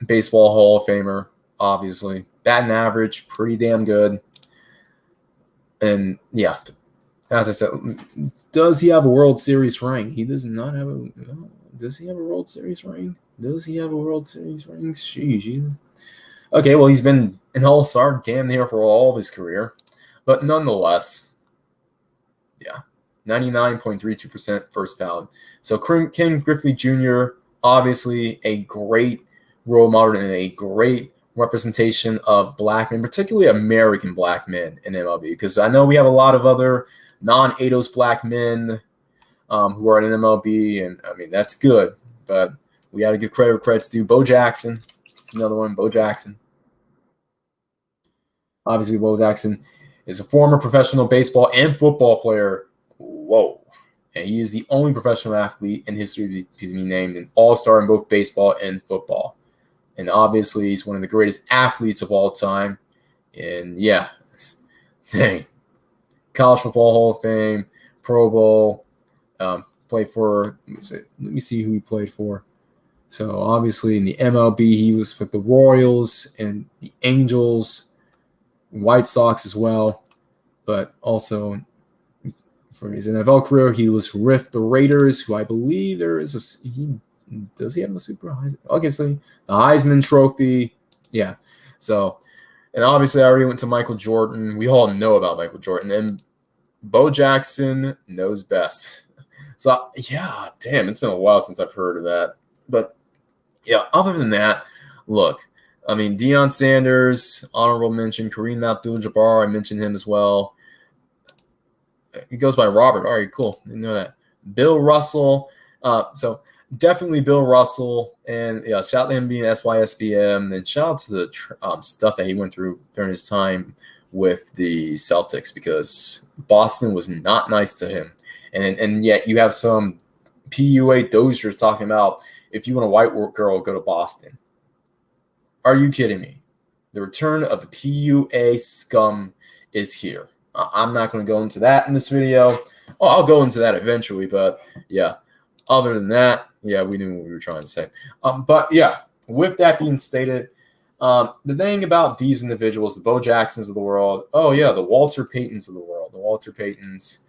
Baseball Hall of Famer, obviously. Batting average, pretty damn good. And, yeah, as I said, does he have a World Series ring? He does not have a – does he have a World Series ring? Sheesh. Okay, well, he's been an all-star damn near for all of his career. But nonetheless, yeah, 99.32% first ballot. So Ken Griffey Jr., obviously a great role model and a great representation of black men, particularly American black men in MLB. Because I know we have a lot of other non-ADOS black men who are in MLB, and I mean that's good. But we got to give credit where credit's due. Bo Jackson, another one. Bo Jackson. Obviously, Bo Jackson is a former professional baseball and football player. Whoa. And he is the only professional athlete in history to be named an all-star in both baseball and football. And obviously, he's one of the greatest athletes of all time. And yeah, dang. College Football Hall of Fame, Pro Bowl, played for, let me see who he played for. So obviously in the MLB, he was with the Royals and the Angels, White Sox as well. But also for his NFL career, he was with the Raiders, who I believe does he have a super Heisman? Obviously, the Heisman Trophy. Yeah. So, and obviously I already went to Michael Jordan. We all know about Michael Jordan. And Bo Jackson knows best. So, yeah, damn, it's been a while since I've heard of that. But, yeah, other than that, look, I mean, Deion Sanders, honorable mention, Kareem Abdul-Jabbar, I mentioned him as well. He goes by Robert. All right, cool. Didn't know that. Bill Russell. So definitely Bill Russell. And yeah, shout out to him being SYSBM. And shout out to the stuff that he went through during his time with the Celtics, because Boston was not nice to him. And yet you have some PUA dozers talking about, if you want a white girl, go to Boston. Are you kidding me? The return of the PUA scum is here. I'm not going to go into that in this video. Oh, I'll go into that eventually, but yeah. Other than that, yeah, we knew what we were trying to say. But yeah, with that being stated, the thing about these individuals, the Bo Jacksons of the world, oh yeah, the Walter Paytons of the world, the Walter Paytons,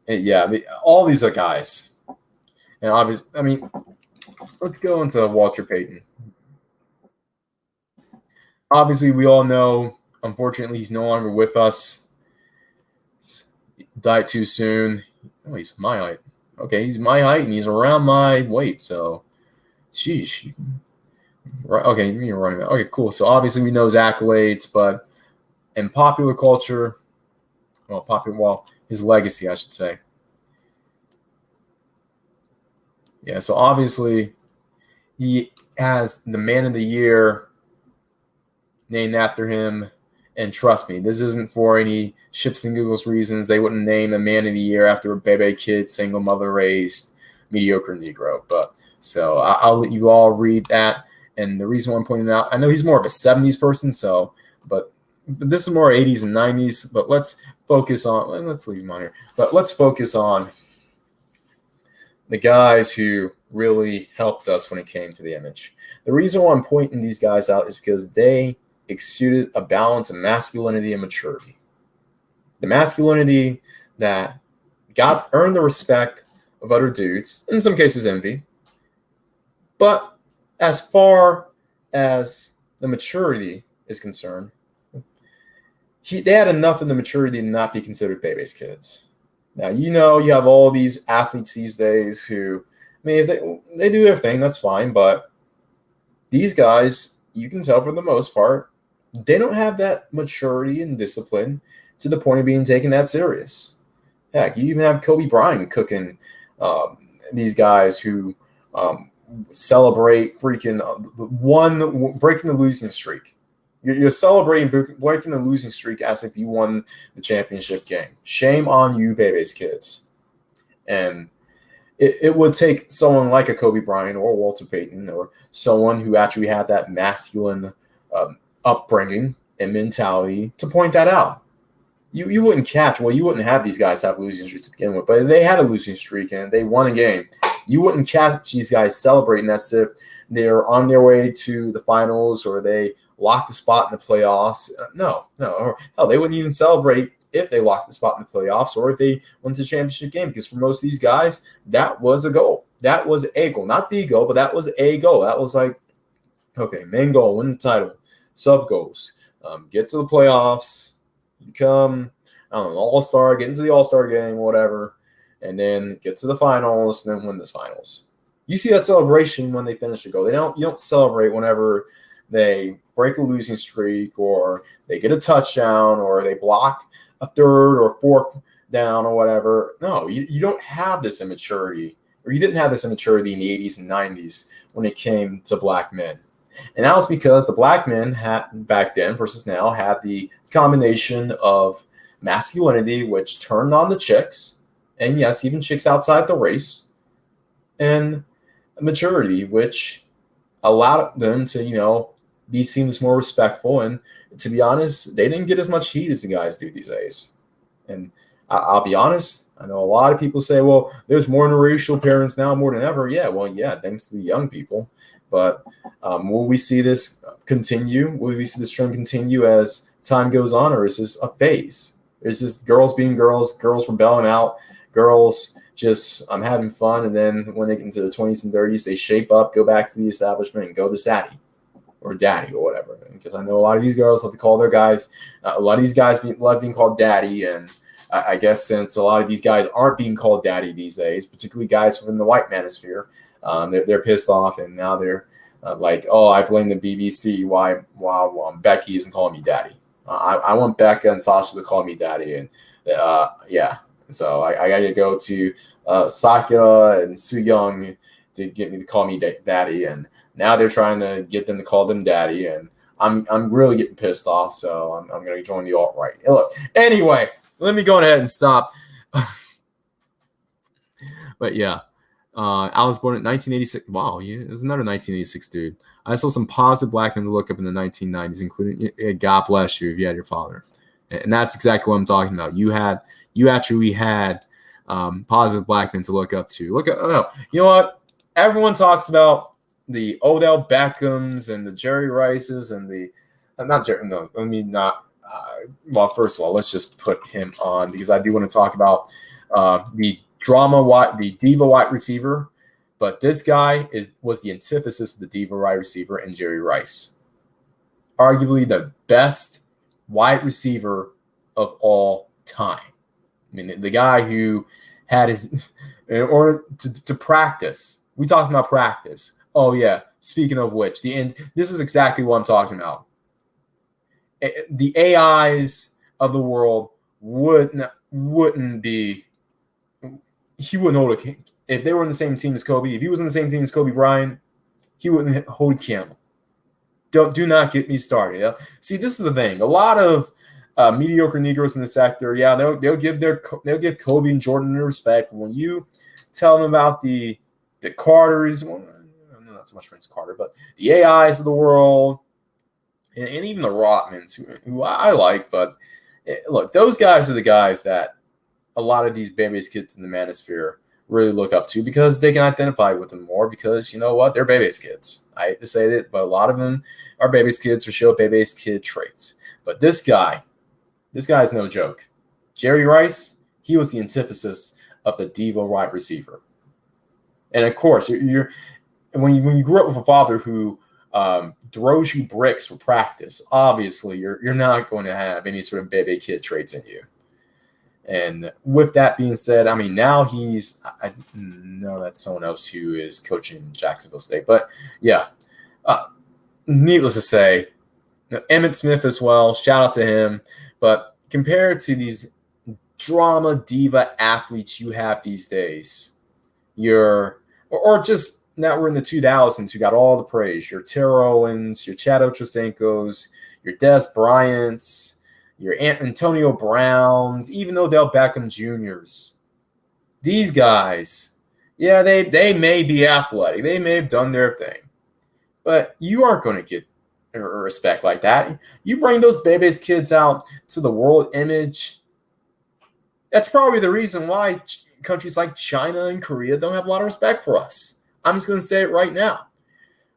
yeah, all these are guys. And obviously, I mean, let's go into Walter Payton. Obviously, we all know, unfortunately, he's no longer with us. He died too soon. Oh, he's my height. Okay, he's my height, and he's around my weight, so, sheesh. Right, okay, you're running back. Okay, cool. So, obviously, we know his accolades, but in popular culture, his legacy, I should say. Yeah, so obviously, he has the Man of the Year named after him. And trust me, this isn't for any ships and giggles reasons. They wouldn't name a Man of the Year after a baby kid, single mother raised, mediocre Negro. But so I'll let you all read that. And the reason why I'm pointing out, I know he's more of a 70s person, so, but this is more 80s and 90s. But let's focus on, let's leave him on here. But let's focus on the guys who really helped us when it came to the image. The reason why I'm pointing these guys out is because they exuded a balance of masculinity and maturity. The masculinity that earned the respect of other dudes, in some cases envy. But as far as the maturity is concerned, they had enough of the maturity to not be considered baby's kids. Now, you have all these athletes these days who, I mean, if they do their thing, that's fine. But these guys, you can tell for the most part, they don't have that maturity and discipline to the point of being taken that serious. Heck, you even have Kobe Bryant cooking these guys who celebrate breaking the losing streak. You're celebrating breaking the losing streak as if you won the championship game. Shame on you, baby's kids. And it would take someone like a Kobe Bryant or Walter Payton or someone who actually had that masculine upbringing and mentality to point that out. You wouldn't have these guys have losing streaks to begin with, but if they had a losing streak and they won a game, you wouldn't catch these guys celebrating as if they're on their way to the finals or they locked the spot in the playoffs. No. Or, hell, they wouldn't even celebrate if they locked the spot in the playoffs or if they went to the championship game, because for most of these guys, that was a goal. That was a goal. Not the goal, but that was a goal. That was like, okay, main goal, win the title. Sub goals, get to the playoffs, become, all-star, get into the all-star game, whatever, and then get to the finals, and then win the finals. You see that celebration when they finish the goal. You don't celebrate whenever they break a losing streak, or they get a touchdown, or they block a third or fourth down or whatever. No, you don't have this immaturity, or you didn't have this immaturity in the 80s and 90s when it came to black men. And that was because the black men had back then versus now had the combination of masculinity, which turned on the chicks, and yes, even chicks outside the race, and maturity, which allowed them to, be seen as more respectful. And to be honest, they didn't get as much heat as the guys do these days. And I'll be honest, I know a lot of people say, well, there's more interracial parents now more than ever. Yeah, well, yeah, thanks to the young people. But will we see this continue? Will we see this trend continue as time goes on, or is this a phase? Is this girls being girls rebelling out, girls just having fun, and then when they get into the 20s and 30s, they shape up, go back to the establishment, and go to daddy or whatever? Because I know a lot of these girls love to call their guys, a lot of these guys love being called daddy, and I guess since a lot of these guys aren't being called daddy these days, particularly guys within the white manosphere, they're pissed off, and now they're like, oh, I blame the BBC why Becky isn't calling me daddy. I want Becca and Sasha to call me daddy, and yeah. So I got to go to Sakura and Soo Young to get me to call me daddy, and now they're trying to get them to call them daddy, and I'm really getting pissed off. So I'm going to join the alt-right. Look, anyway, let me go ahead and stop. But yeah, I was born in 1986. Wow, yeah, there's another 1986 dude. I saw some positive black men to look up in the 1990s, including God bless you if you had your father, and that's exactly what I'm talking about. You actually had positive black men to look up to. You know what? Everyone talks about the Odell Beckhams and the Jerry Rices and the not Jerry. No, I mean not. Well, first of all, let's just put him on because I do want to talk about the diva wide receiver. But this guy was the antithesis of the diva wide receiver and Jerry Rice, arguably the best wide receiver of all time. I mean, the guy who had his, in order to practice, we talking about practice. Oh, yeah. Speaking of which, this is exactly what I'm talking about. The AIs of the world wouldn't be, he wouldn't hold a, if they were on the same team as Kobe, if he was on the same team as Kobe Bryant, he wouldn't hold a candle. Do not get me started. Yeah? See, this is the thing. A lot of mediocre Negroes in the sector, yeah, they'll give Kobe and Jordan their respect. When you tell them about the Carters, well, not so much Vince Carter, but the AIs of the world, and even the Rotmans, who I like, but look, those guys are the guys that a lot of these baby's kids in the manosphere really look up to because they can identify with them more because, you know what, they're baby's kids. I hate to say that, but a lot of them are baby's kids or show baby's kid traits. But this guy is no joke. Jerry Rice, he was the antithesis of the diva wide receiver. And of course, when you grew up with a father who throws you bricks for practice, obviously you're not going to have any sort of baby kid traits in you. And with that being said, I mean, now I know that's someone else who is coaching Jacksonville State. But yeah, needless to say, Emmitt Smith as well, shout out to him. But compared to these drama diva athletes you have these days, or just now we're in the 2000s, who got all the praise. Your Terrell Owens, your Chad Ochocinco's, your Des Bryant's, your Antonio Browns, even Odell Beckham Jr.'s. These guys, yeah, they may be athletic. They may have done their thing. But you aren't going to get respect like that. You bring those baby's kids out to the world image. That's probably the reason why countries like China and Korea don't have a lot of respect for us. I'm just going to say it right now.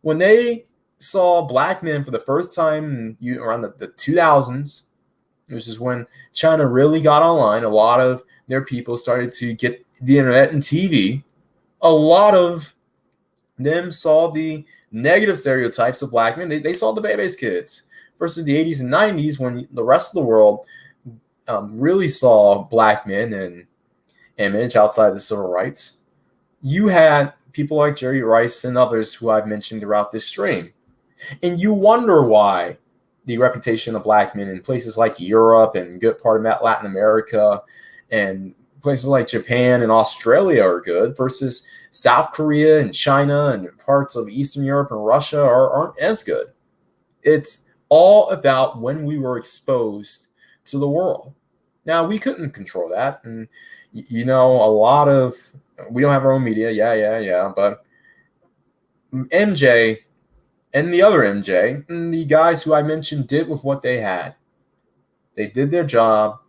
When they saw black men for the first time around the 2000s, which is when China really got online, a lot of their people started to get the internet and TV. A lot of them saw the negative stereotypes of black men. They saw the baby's kids versus the 80s and 90s when the rest of the world really saw black men and image outside the civil rights. You had people like Jerry Rice and others who I've mentioned throughout this stream. And you wonder why the reputation of black men in places like Europe and good part of Latin America and places like Japan and Australia are good versus South Korea and China and parts of Eastern Europe and Russia aren't as good. It's all about when we were exposed to the world. Now, we couldn't control that. And, a lot of, we don't have our own media. Yeah. But MJ and the other MJ, and the guys who I mentioned did with what they had. They did their job.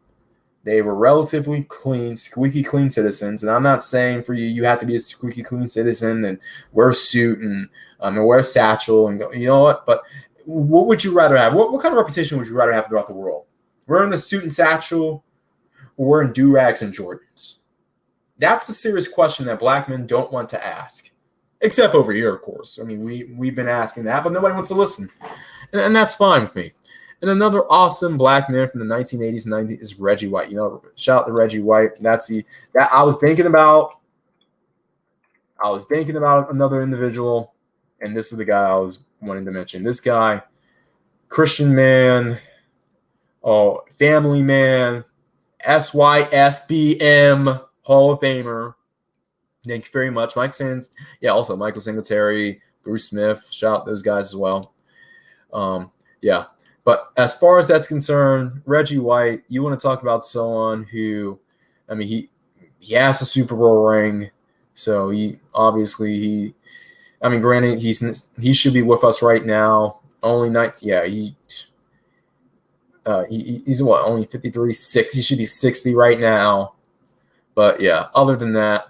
They were relatively clean, squeaky clean citizens. And I'm not saying for you have to be a squeaky clean citizen and wear a suit and wear a satchel and you know what? But what would you rather have? What kind of reputation would you rather have throughout the world? Wearing the suit and satchel or wearing do-rags and Jordans? That's a serious question that black men don't want to ask. Except over here, of course. I mean, we've been asking that, but nobody wants to listen. And that's fine with me. And another awesome black man from the 1980s and 90s is Reggie White. Shout out to Reggie White. That I was thinking about another individual, and this is the guy I was wanting to mention. This guy, Christian man, family man, SYSBM Hall of Famer. Thank you very much, Mike Sands. Yeah, also Michael Singletary, Bruce Smith. Shout out those guys as well. Yeah. But as far as that's concerned, Reggie White, you want to talk about someone who, he has a Super Bowl ring. So granted, he should be with us right now. Only he's what, only 53, 60. He should be 60 right now. But yeah, other than that,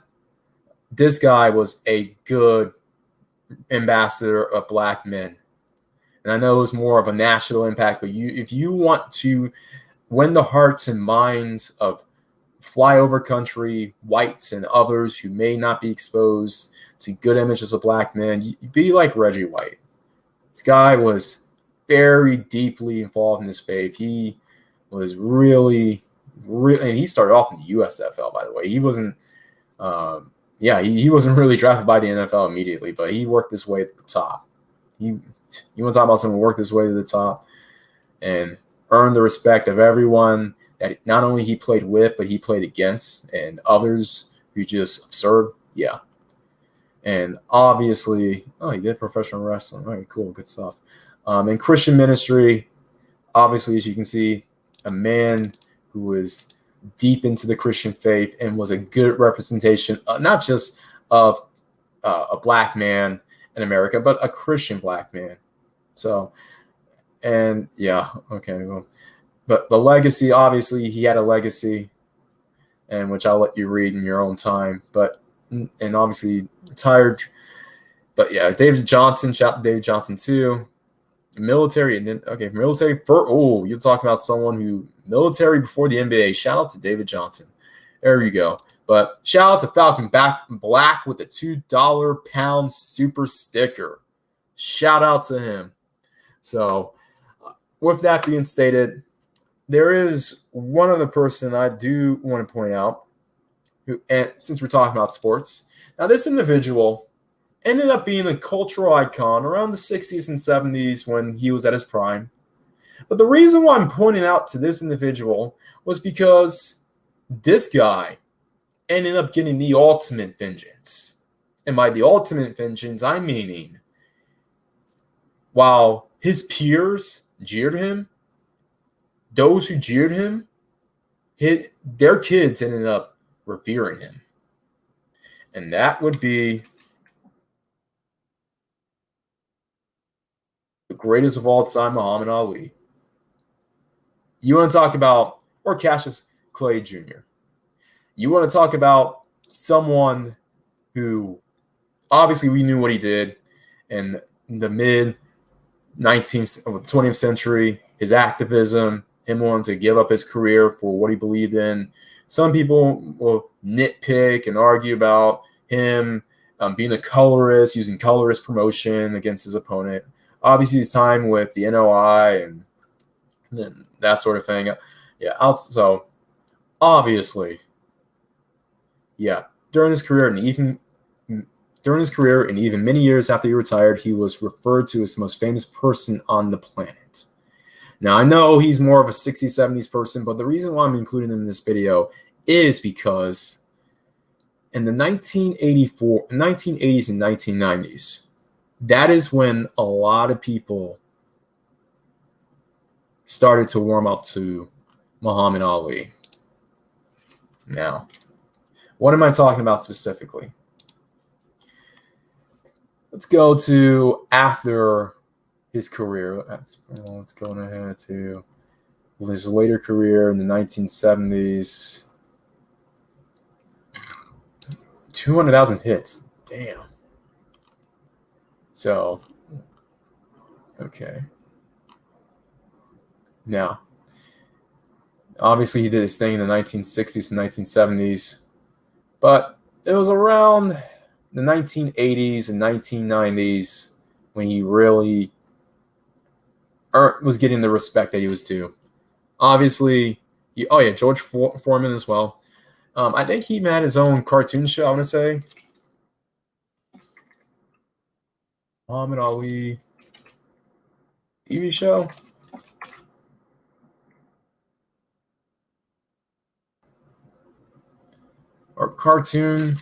this guy was a good ambassador of black men. And I know it was more of a national impact, but if you want to win the hearts and minds of flyover country whites and others who may not be exposed to good images of black men, you be like Reggie White. This guy was very deeply involved in this faith. He was really, and he started off in the USFL, by the way. He wasn't he wasn't really drafted by the NFL immediately, but he worked his way to the top. You want to talk about someone who worked his way to the top and earned the respect of everyone that not only he played with, but he played against, and others who just observed. Yeah. And obviously, he did professional wrestling. All right, cool, good stuff. In Christian ministry, obviously, as you can see, a man who was deep into the Christian faith and was a good representation, not just of a black man in America, but a Christian black man. So, and yeah, okay. Well, but the legacy, obviously, he had a legacy, and which I'll let you read in your own time. But and obviously retired. But yeah, David Johnson, shout out to David Johnson too. Military, and then military for you're talking about someone who military before the NBA. Shout out to David Johnson. There you go. But shout out to Falcon Black with the $2 pound super sticker. Shout out to him. So, with that being stated, there is one other person I do want to point out, who, and since we're talking about sports, now this individual ended up being a cultural icon around the 60s and 70s when he was at his prime. But the reason why I'm pointing out to this individual was because this guy ended up getting the ultimate vengeance. And by the ultimate vengeance, I'm meaning while his peers jeered him, those who jeered him, their kids ended up revering him. And that would be the greatest of all time, Muhammad Ali. You want to talk about, or Cassius Clay Jr. You want to talk about someone who, obviously we knew what he did in the mid-20th century, his activism, him wanting to give up his career for what he believed in. Some people will nitpick and argue about him being a colorist, using colorist promotion against his opponent. Obviously, his time with the NOI and that sort of thing. Yeah, so obviously, yeah, during his career and even During his career, and even many years after he retired, he was referred to as the most famous person on the planet. Now, I know he's more of a 60s, 70s person, but the reason why I'm including him in this video is because in the 1980s and 1990s, that is when a lot of people started to warm up to Muhammad Ali. Now, what am I talking about specifically? Let's go to after his career. Let's go ahead to his later career in the 1970s. 200,000 hits. Damn. So, okay. Now, obviously he did his thing in the 1960s and 1970s, but it was around the 1980s and 1990s when he really was getting the respect that he was due. Obviously, George Foreman as well. I think he had his own cartoon show, I want to say. Muhammad Ali TV show. Or cartoon.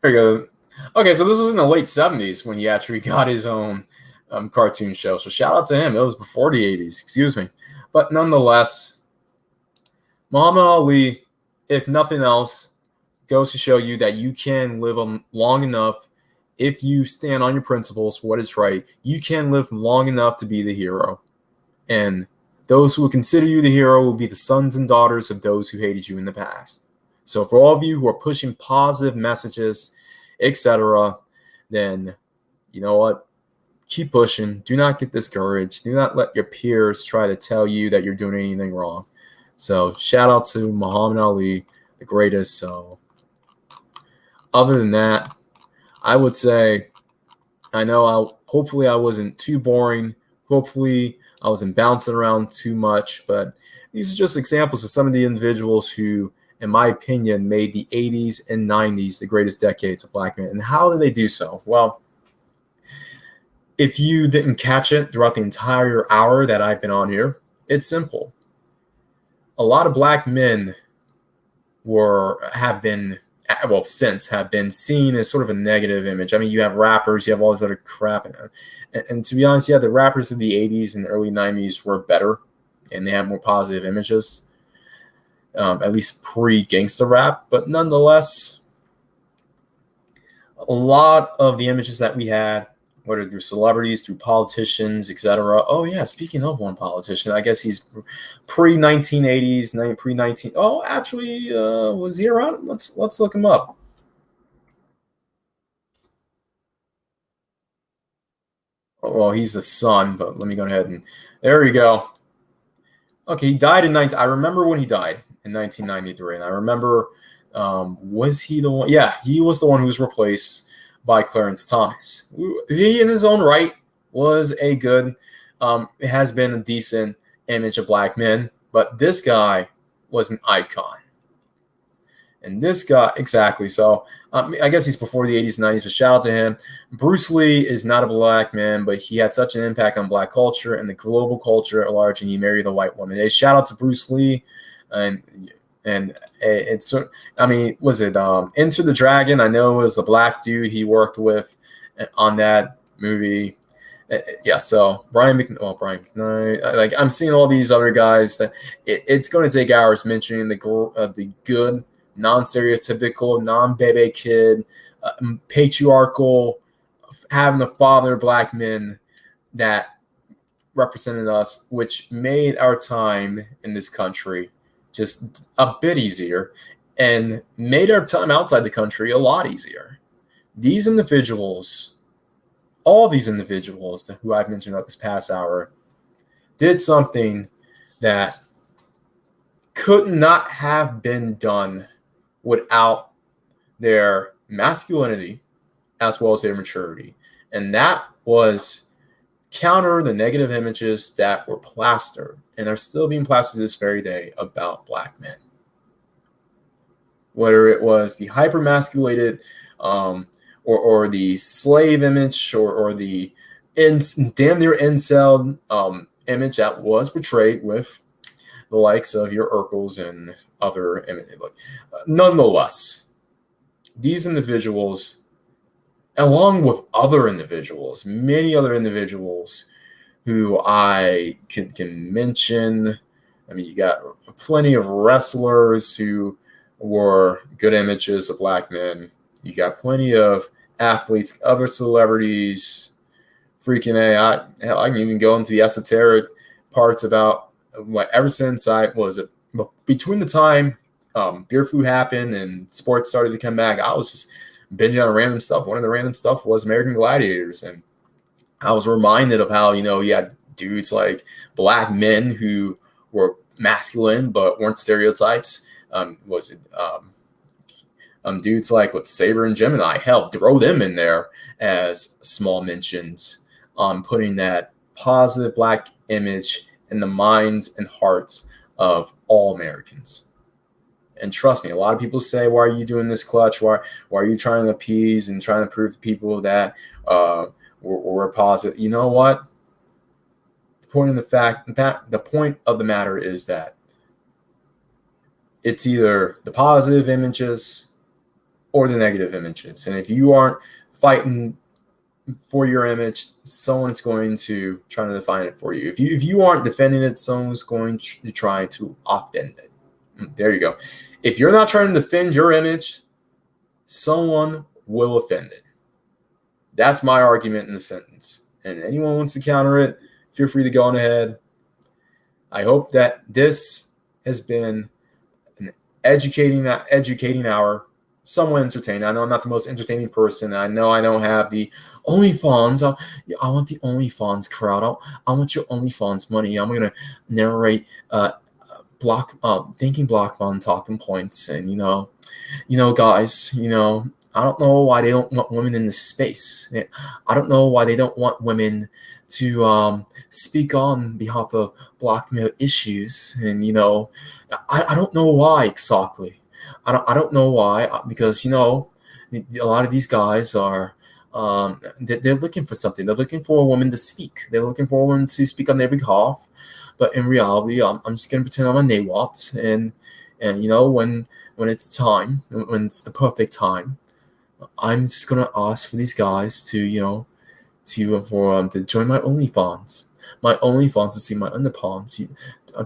There you go. Okay, so this was in the late 70s when he actually got his own cartoon show. So shout out to him. It was before the 80s, excuse me. But nonetheless, Muhammad Ali, if nothing else, goes to show you that you can live long enough if you stand on your principles, what is right. You can live long enough to be the hero. And those who will consider you the hero will be the sons and daughters of those who hated you in the past. So for all of you who are pushing positive messages, etc., then you know what? Keep pushing. Do not get discouraged. Do not let your peers try to tell you that you're doing anything wrong. So shout out to Muhammad Ali, the greatest. So other than that, I would say, hopefully I wasn't too boring. Hopefully I wasn't bouncing around too much, but these are just examples of some of the individuals who, in my opinion, made the 80s and 90s the greatest decades of black men. And how did they do so? Well, if you didn't catch it throughout the entire hour that I've been on here, it's simple. A lot of black men have been seen as sort of a negative image. I mean, you have rappers, you have all this other crap. And to be honest, yeah, the rappers of the 80s and early 90s were better, and they had more positive images, at least pre-gangster rap. But nonetheless, a lot of the images that we had, whether through celebrities, through politicians, etc. Oh yeah, speaking of one politician, I guess he's pre-1980s, pre-19. Oh, actually, was he around? Let's look him up. Oh, well, he's the son, but let me go ahead and there we go. Okay, he died in 19. I remember when he died in 1993, and I remember, was he the one? Yeah, he was the one who was replaced by Clarence Thomas. He, in his own right, was a good, it has been a decent image of black men, but this guy was an icon. And this guy, exactly. So I guess he's before the 80s and 90s, but shout out to him. Bruce Lee is not a black man, but he had such an impact on black culture and the global culture at large, and he married a white woman. Hey, shout out to Bruce Lee. And it's, I mean, was it Enter the Dragon? I know it was the black dude he worked with on that movie. Yeah, so Brian McKnight. Like, I'm seeing all these other guys that it's going to take hours mentioning the good, non-stereotypical, non-bebe kid, patriarchal, having a father black men that represented us, which made our time in this country just a bit easier and made our time outside the country a lot easier. These individuals, all these individuals who I've mentioned about this past hour, did something that could not have been done without their masculinity as well as their maturity. And that was counter the negative images that were plastered and are still being plastered to this very day about black men. whether it was the hypermasculated or the slave image or the damn near incel image that was portrayed with the likes of your Urkels and other images. Nonetheless, these individuals, along with other individuals, many other individuals who I can mention. I mean, you got plenty of wrestlers who were good images of black men. You got plenty of athletes, other celebrities. Freaking A, I can even go into the esoteric parts about what ever since between the time beer flu happened and sports started to come back, I was just binging on random stuff. One of the random stuff was American Gladiators, and I was reminded of how, you had dudes like black men who were masculine but weren't stereotypes. Dudes like with Saber and Gemini, hell, throw them in there as small mentions on putting that positive black image in the minds and hearts of all Americans. And trust me, a lot of people say, why are you doing this, Clutch? Why are you trying to appease and trying to prove to people that we're positive? You know what? The point of the matter is that it's either the positive images or the negative images. And if you aren't fighting for your image, someone's going to try to define it for you. If you aren't defending it, someone's going to try to offend it. There you go. If you're not trying to defend your image, someone will offend it. That's my argument in the sentence. And anyone wants to counter it, feel free to go on ahead. I hope that this has been an educating hour, somewhat entertaining. I know I'm not the most entertaining person. I know I don't have the OnlyFans. I want the OnlyFans crowd. I want your OnlyFans money. I'm gonna narrate thinking block on talking points, and guys, I don't know why they don't want women in this space. I don't know why they don't want women to speak on behalf of black male issues, and I don't know why exactly. I don't know why, because a lot of these guys are they're looking for something. They're looking for a woman to speak. They're looking for a woman to speak on their behalf. But in reality, I'm just gonna pretend I'm a NAWAT, and when it's time, when it's the perfect time, I'm just gonna ask for these guys to join my OnlyFans. My OnlyFans to see my underpants.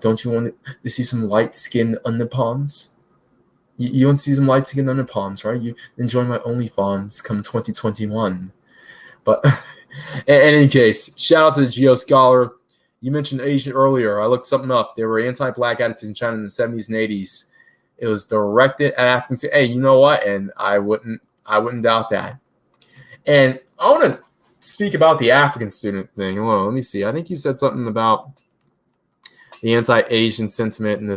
Don't you want to see some light skinned underpants? You want to see some light skinned underpants, right? You enjoy my OnlyFans come 2021. But in any case, shout out to the Geo Scholar. You mentioned Asian earlier. I looked something up. There were anti-black attitudes in China in the 70s and 80s. It was directed at Africans. Hey, you know what? And I wouldn't doubt that. And I want to speak about the African student thing. Well, let me see. I think you said something about the anti-Asian sentiment in the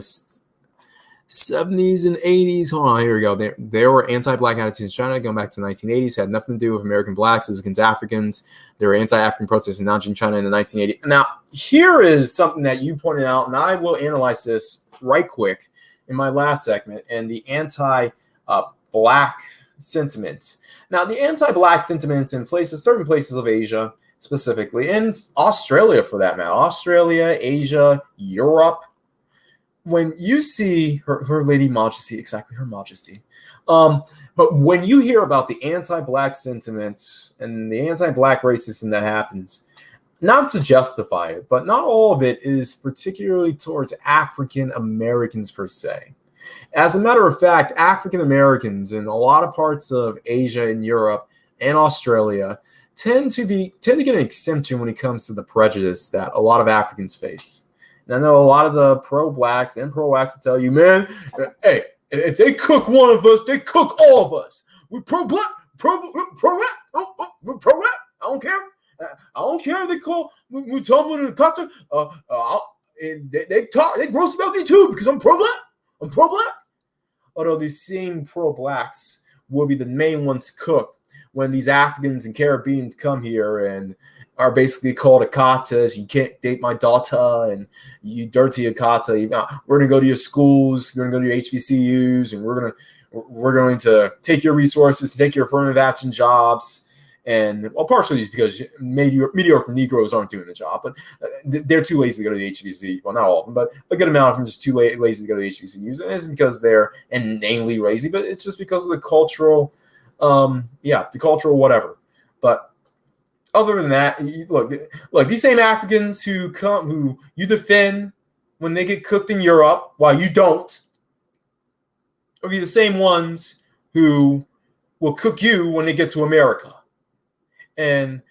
70s and 80s. Hold on, here we go. There were anti-black attitudes in China going back to the 1980s. Had nothing to do with American blacks. It was against Africans. There were anti-African protests in Nanjing, China in the 1980s. Now, here is something that you pointed out, and I will analyze this right quick in my last segment, and the anti-black sentiment. Now, the anti-black sentiment in certain places of Asia, specifically, in Australia for that matter, Australia, Asia, Europe, when you see her Lady Majesty, exactly, her Majesty. But when you hear about the anti-black sentiments and the anti-black racism that happens, not to justify it, but not all of it is particularly towards African Americans per se. As a matter of fact, African Americans in a lot of parts of Asia and Europe and Australia tend to get an exemption when it comes to the prejudice that a lot of Africans face. And I know a lot of the pro-blacks and pro-whites will tell you, man, hey, if they cook one of us, they cook all of us. We're pro-black, pro-black, we're pro-black. I don't care. I don't care if they call me Tom in the culture. And they gross about me too because I'm pro-black. I'm pro-black. Although these same pro-blacks will be the main ones cooked when these Africans and Caribbeans come here and are basically called Akatas. You can't date my daughter, and you dirty Akata. We're gonna go to your schools. We're gonna go to your HBCUs, and we're we're going to take your resources, take your affirmative action jobs. And, well, partially it's because mediocre Negroes aren't doing the job, but they're too lazy to go to the HBC. Well, not all of them, but a good amount of them are just too lazy to go to the HBCUs. And it isn't because they're inanely lazy, but it's just because of the cultural, the cultural whatever. But other than that, look, these same Africans who you defend when they get cooked in Europe while you don't, will be the same ones who will cook you when they get to America. And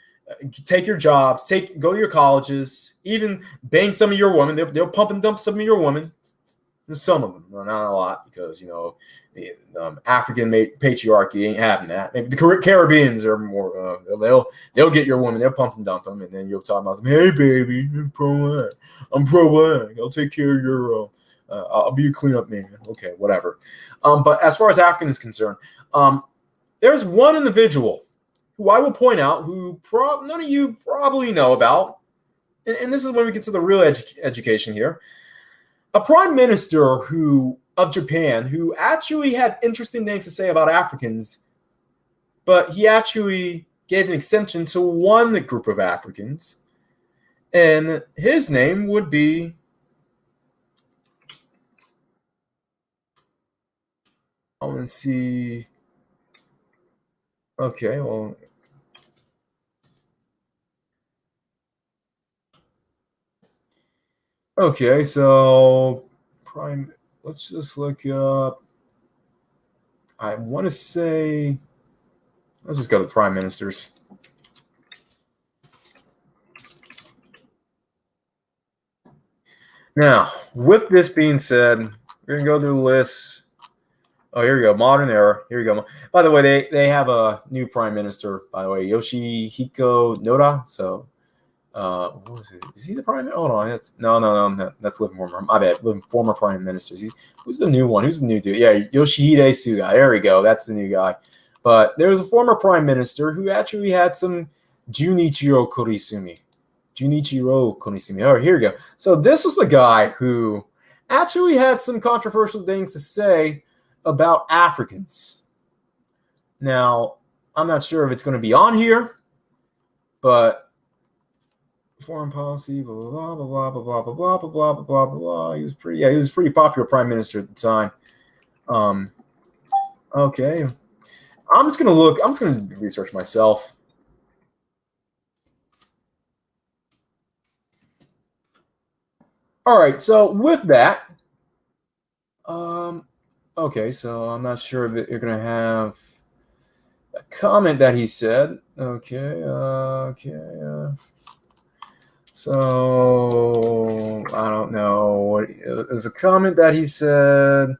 take your jobs, go to your colleges, even bang some of your women. They'll pump and dump some of your women. Some of them, well, not a lot, because the African patriarchy ain't having that. Maybe the Caribbeans are more. They'll get your woman. They'll pump and dump them, and then you'll talk about them. Hey, baby, I'm pro-black. I'll take care of your. I'll be a cleanup man. Okay, whatever. But as far as African is concerned, there's one individual who I will point out, who none of you probably know about, and this is when we get to the real education here. A prime minister of Japan who actually had interesting things to say about Africans, but he actually gave an exemption to one group of Africans, and his name would be I want to see. Okay, well. Okay, so let's just look up. I want to say, let's just go to prime ministers. Now, with this being said, we're going to go through the list. Oh, here we go. Modern era. Here we go. By the way, they have a new prime minister, by the way, Yoshihiko Noda. So, what was it? Is he the prime minister? Hold on. No. That's Livermore. My bad. Former prime minister. Who's the new one? Who's the new dude? Yeah, Yoshihide Suga. There we go. That's the new guy. But there was a former prime minister who actually had some Junichiro Koizumi. Oh, here we go. So this was the guy who actually had some controversial things to say about Africans. Now, I'm not sure if it's going to be on here, but foreign policy, blah blah blah blah blah blah blah blah blah blah blah blah. He was pretty popular prime minister at the time. Okay, I'm just gonna research myself. All right, so with that, okay, so I'm not sure if you're gonna have a comment that he said. Okay. So I don't know. It was a comment that he said.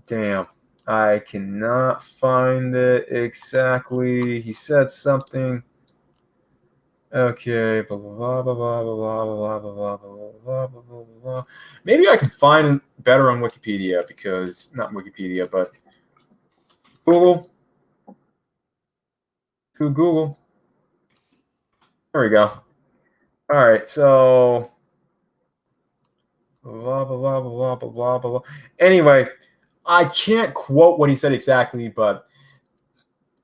Damn, I cannot find it exactly. He said something. Okay, blah blah blah blah blah blah blah blah blah blah blah blah blah. Maybe I can find it better on Wikipedia, because not Wikipedia, but Google. To Google. There we go. All right, so blah blah blah blah blah blah blah. Anyway, I can't quote what he said exactly, but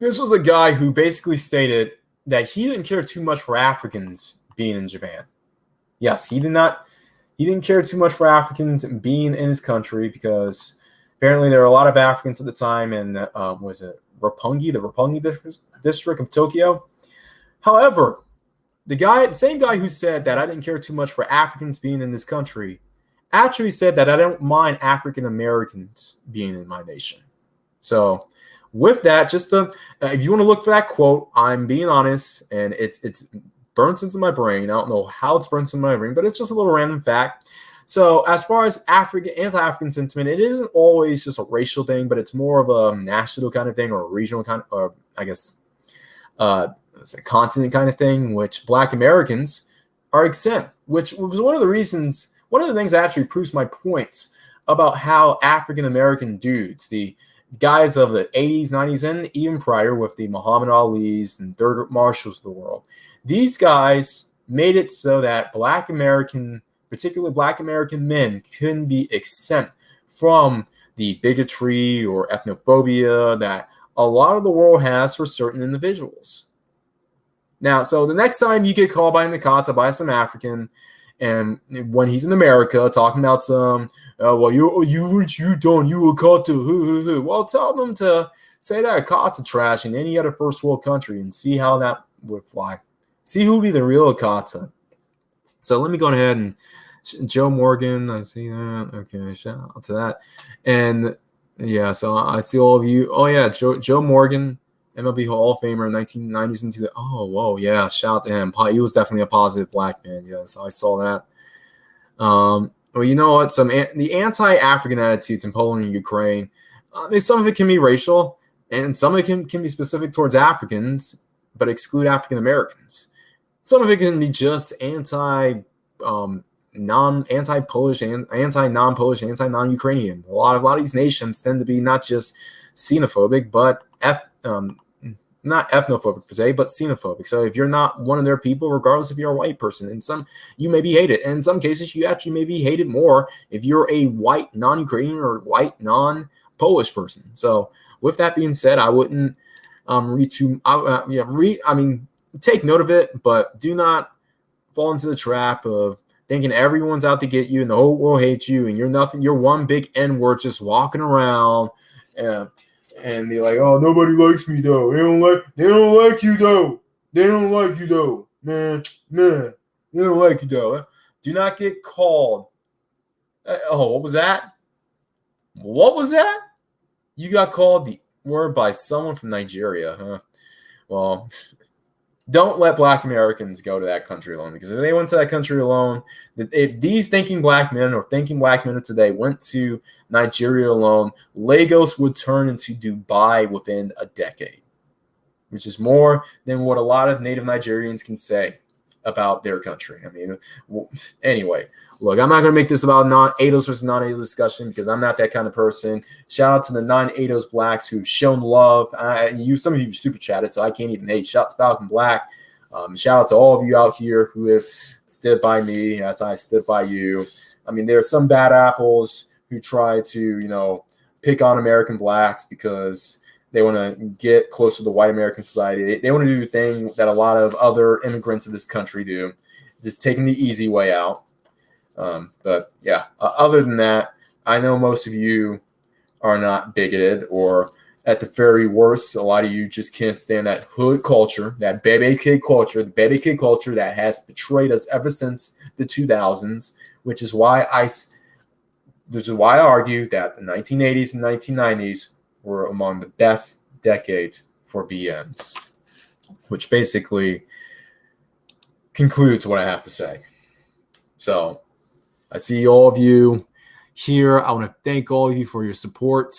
this was the guy who basically stated that he didn't care too much for Africans being in Japan. Yes, he didn't care too much for Africans being in his country, because apparently there were a lot of Africans at the time in the Roppongi district of Tokyo. However, the same guy who said that I didn't care too much for Africans being in this country actually said that I don't mind African Americans being in my nation. So with that, just if you want to look for that quote, I'm being honest, and it's burnt into my brain. I don't know how it's burnt into my brain, but it's just a little random fact. So as far as anti-African sentiment, it isn't always just a racial thing, but it's more of a national kind of thing, or a regional kind of, or I guess a continent kind of thing, which Black Americans are exempt, which was one of the things that actually proves my point about how African American dudes, the guys of the 80s, 90s, and even prior, with the Muhammad Ali's and Thurgood Marshalls of the world, these guys made it so that particularly Black American men, couldn't be exempt from the bigotry or ethnophobia that a lot of the world has for certain individuals. Now, so the next time you get called by Nakata by some African, and when he's in America talking about some, well, you don't, you Akata, well, tell them to say that Akata trash in any other first world country and see how that would fly. See who would be the real Akata. So let me go ahead and Joe Morgan, I see that. Okay, shout out to that. And yeah, so I see all of you. Oh yeah, Joe Morgan, MLB Hall of Famer in 1990s into the. Oh whoa, yeah, shout out to him. He was definitely a positive black man. Yes, I saw that. Well, you know what? The anti-African attitudes in Poland and Ukraine. Some of it can be racial, and some of it can be specific towards Africans, but exclude African Americans. Some of it can be just anti-Polish, anti-non-Polish, anti-non-Ukrainian. A lot of these nations tend to be not just xenophobic, but not ethnophobic per se, but xenophobic. So if you're not one of their people, regardless if you're a white person, you may be hated. And in some cases, you actually may be hated more if you're a white non-Ukrainian or white non-Polish person. So with that being said, I wouldn't take note of it, but do not fall into the trap of thinking everyone's out to get you and the whole world hates you and you're nothing. You're one big N-word just walking around and they're like, oh, nobody likes me though. They don't like you though. They don't like you though. Man. They don't like you though. Do not get called. What was that? What was that? You got called the word by someone from Nigeria, huh? Well, don't let black Americans go to that country alone, because if they went to that country alone, if these thinking black men or thinking black men of today went to Nigeria alone, Lagos would turn into Dubai within a decade, which is more than what a lot of native Nigerians can say about their country. I mean, anyway, look, I'm not going to make this about non-ADOS versus non-ADOS discussion because I'm not that kind of person. Shout out to the non-ADOS blacks who've shown love. Some of you super chatted, so I can't even hate. Shout out to Falcon Black. Shout out to all of you out here who have stood by me as I stood by you. I mean, there are some bad apples who try to, pick on American blacks because they want to get closer to white American society. They want to do the thing that a lot of other immigrants of this country do, just taking the easy way out. But yeah, other than that, I know most of you are not bigoted, or at the very worst, a lot of you just can't stand that hood culture, that baby kid culture, the baby kid culture that has betrayed us ever since the 2000s, which is why I argue that the 1980s and 1990s were among the best decades for BMs, which basically concludes what I have to say. So I see all of you here. I want to thank all of you for your support.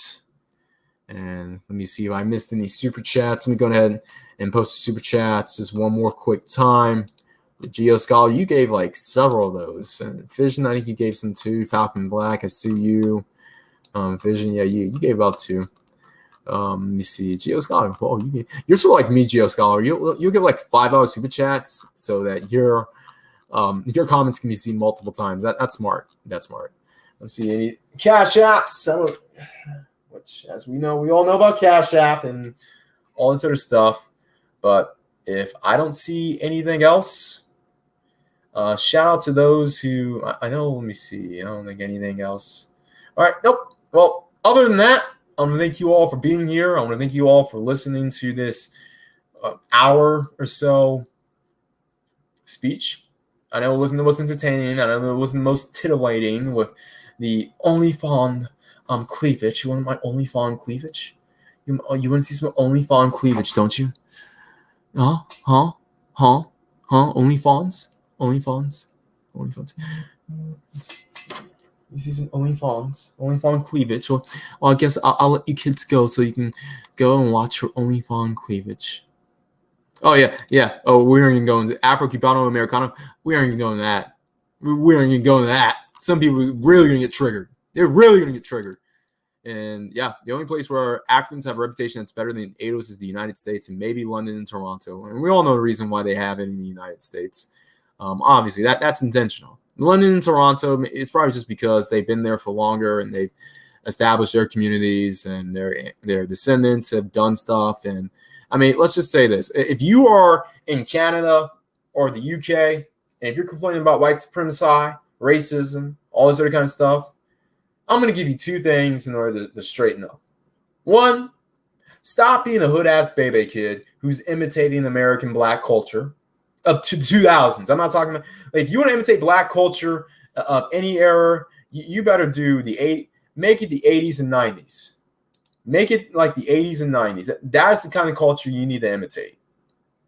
And let me see if I missed any super chats. Let me go ahead and post the super chats just one more quick time. The Geo Scholar, you gave like several of those. And Vision, I think you gave some too. Falcon Black, I see you. Vision, yeah, you gave about 2. Let me see. Geo Scholar, whoa, you're sort of like me, Geo Scholar. You'll give like $5 super chats so that your comments can be seen multiple times. That's smart. That's smart. Let's see any Cash Apps, which, as we all know about Cash App and all this other stuff. But if I don't see anything else, shout out to those who I know. Let me see. I don't think anything else. All right. Nope. Well, other than that, I want to thank you all for being here. I want to thank you all for listening to this hour or so speech. I know it wasn't the most entertaining. I know it wasn't the most titillating with the OnlyFans cleavage. You want my OnlyFans cleavage? You want to see some OnlyFans cleavage, don't you? Huh? OnlyFans? You see some OnlyFans cleavage. Well, I guess I'll let you kids go so you can go and watch your OnlyFans cleavage. Oh, yeah. Oh, we aren't even going to Afro-Cubano Americano. We aren't even going to that. We aren't even going to that. Some people are really going to get triggered. They're really going to get triggered. And, yeah, the only place where Africans have a reputation that's better than ADOS is the United States and maybe London and Toronto. And we all know the reason why they have it in the United States. Obviously, that's intentional. London and Toronto, it's probably just because they've been there for longer and they've established their communities, and their descendants have done stuff. And I mean, let's just say this: if you are in Canada or the UK, and if you're complaining about white supremacy, racism, all this other kind of stuff, I'm going to give you two things in order to straighten up. One, stop being a hood-ass baby kid who's imitating American black culture of the 2000s. I'm not talking about, like, if you want to imitate black culture of any era, you better do make it the 80s and 90s. Make it like the 80s and 90s. That's the kind of culture you need to imitate.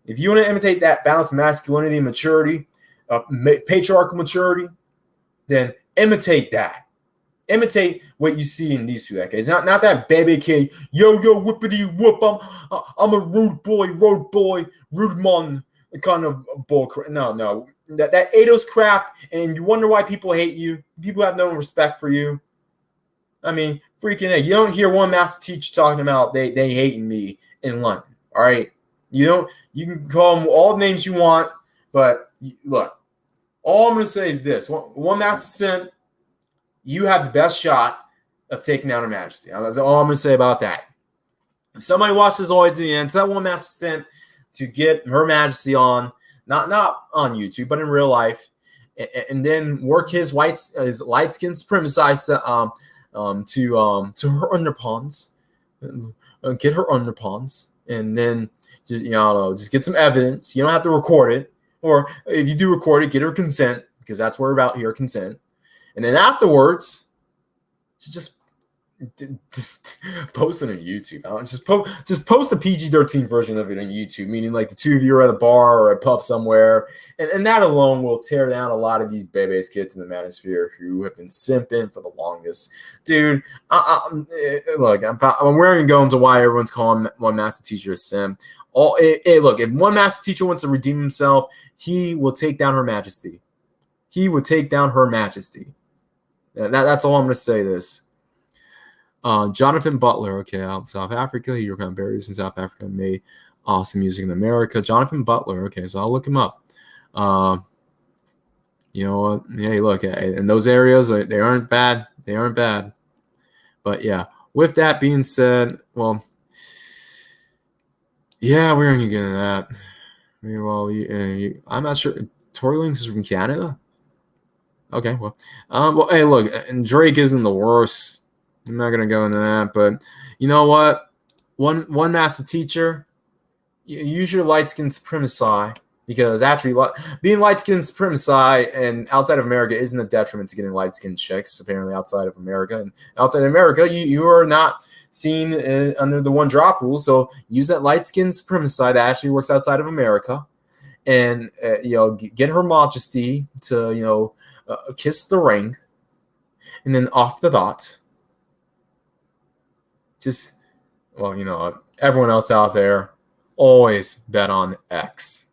If you want to imitate that balance of masculinity and maturity, patriarchal maturity, then imitate that. Imitate what you see in these 2 decades. Not that baby kid, yo, whippity whoop, I'm a road boy, rude man kind of bull crap. No. That ADOS crap, and you wonder why people hate you. People have no respect for you. I mean, freaking heck. You don't hear one master teacher talking about they hating me in London. All right. You can call them all the names you want, but look, all I'm going to say is this. One master sent, you have the best shot of taking down Her Majesty. That's all I'm going to say about that. If somebody watches all the way to the end, tell one master sent to get Her Majesty on, not on YouTube, but in real life, and then work his light-skinned supremacy to her underpawns, get her underpawns, and then just get some evidence. You don't have to record it, or if you do record it, get her consent, because that's what we're about here, consent. And then afterwards, just post it on YouTube. Just post the PG-13 version of it on YouTube, meaning like the 2 of you are at a bar or a pub somewhere, and that alone will tear down a lot of these baby's kids in the manosphere who have been simping for the longest. Dude, look, I'm wearing going to why everyone's calling one master teacher a simp. Look, if one master teacher wants to redeem himself, he will take down Her Majesty. He would take down Her Majesty. That's all I'm going to say this. Jonathan Butler, okay, out of South Africa. He recorded berries in South Africa and made awesome music in America. Jonathan Butler, okay, so I'll look him up. You know what? Hey, look, in those areas, they aren't bad. They aren't bad. But yeah, with that being said, well, yeah, we're going to get into that. Well, I'm not sure. Tory Lanez is from Canada? Okay, well, hey, look, and Drake isn't the worst. I'm not gonna go into that, but you know what? One master teacher, use your light-skinned supremacy, because actually being light-skinned supremacy and outside of America isn't a detriment to getting light-skinned chicks. Apparently, outside of America, and outside of America, you are not seen under the one drop rule. So use that light-skinned supremacy that actually works outside of America, and get Her Majesty to kiss the ring, and then off the dot. Just, everyone else out there, always bet on X.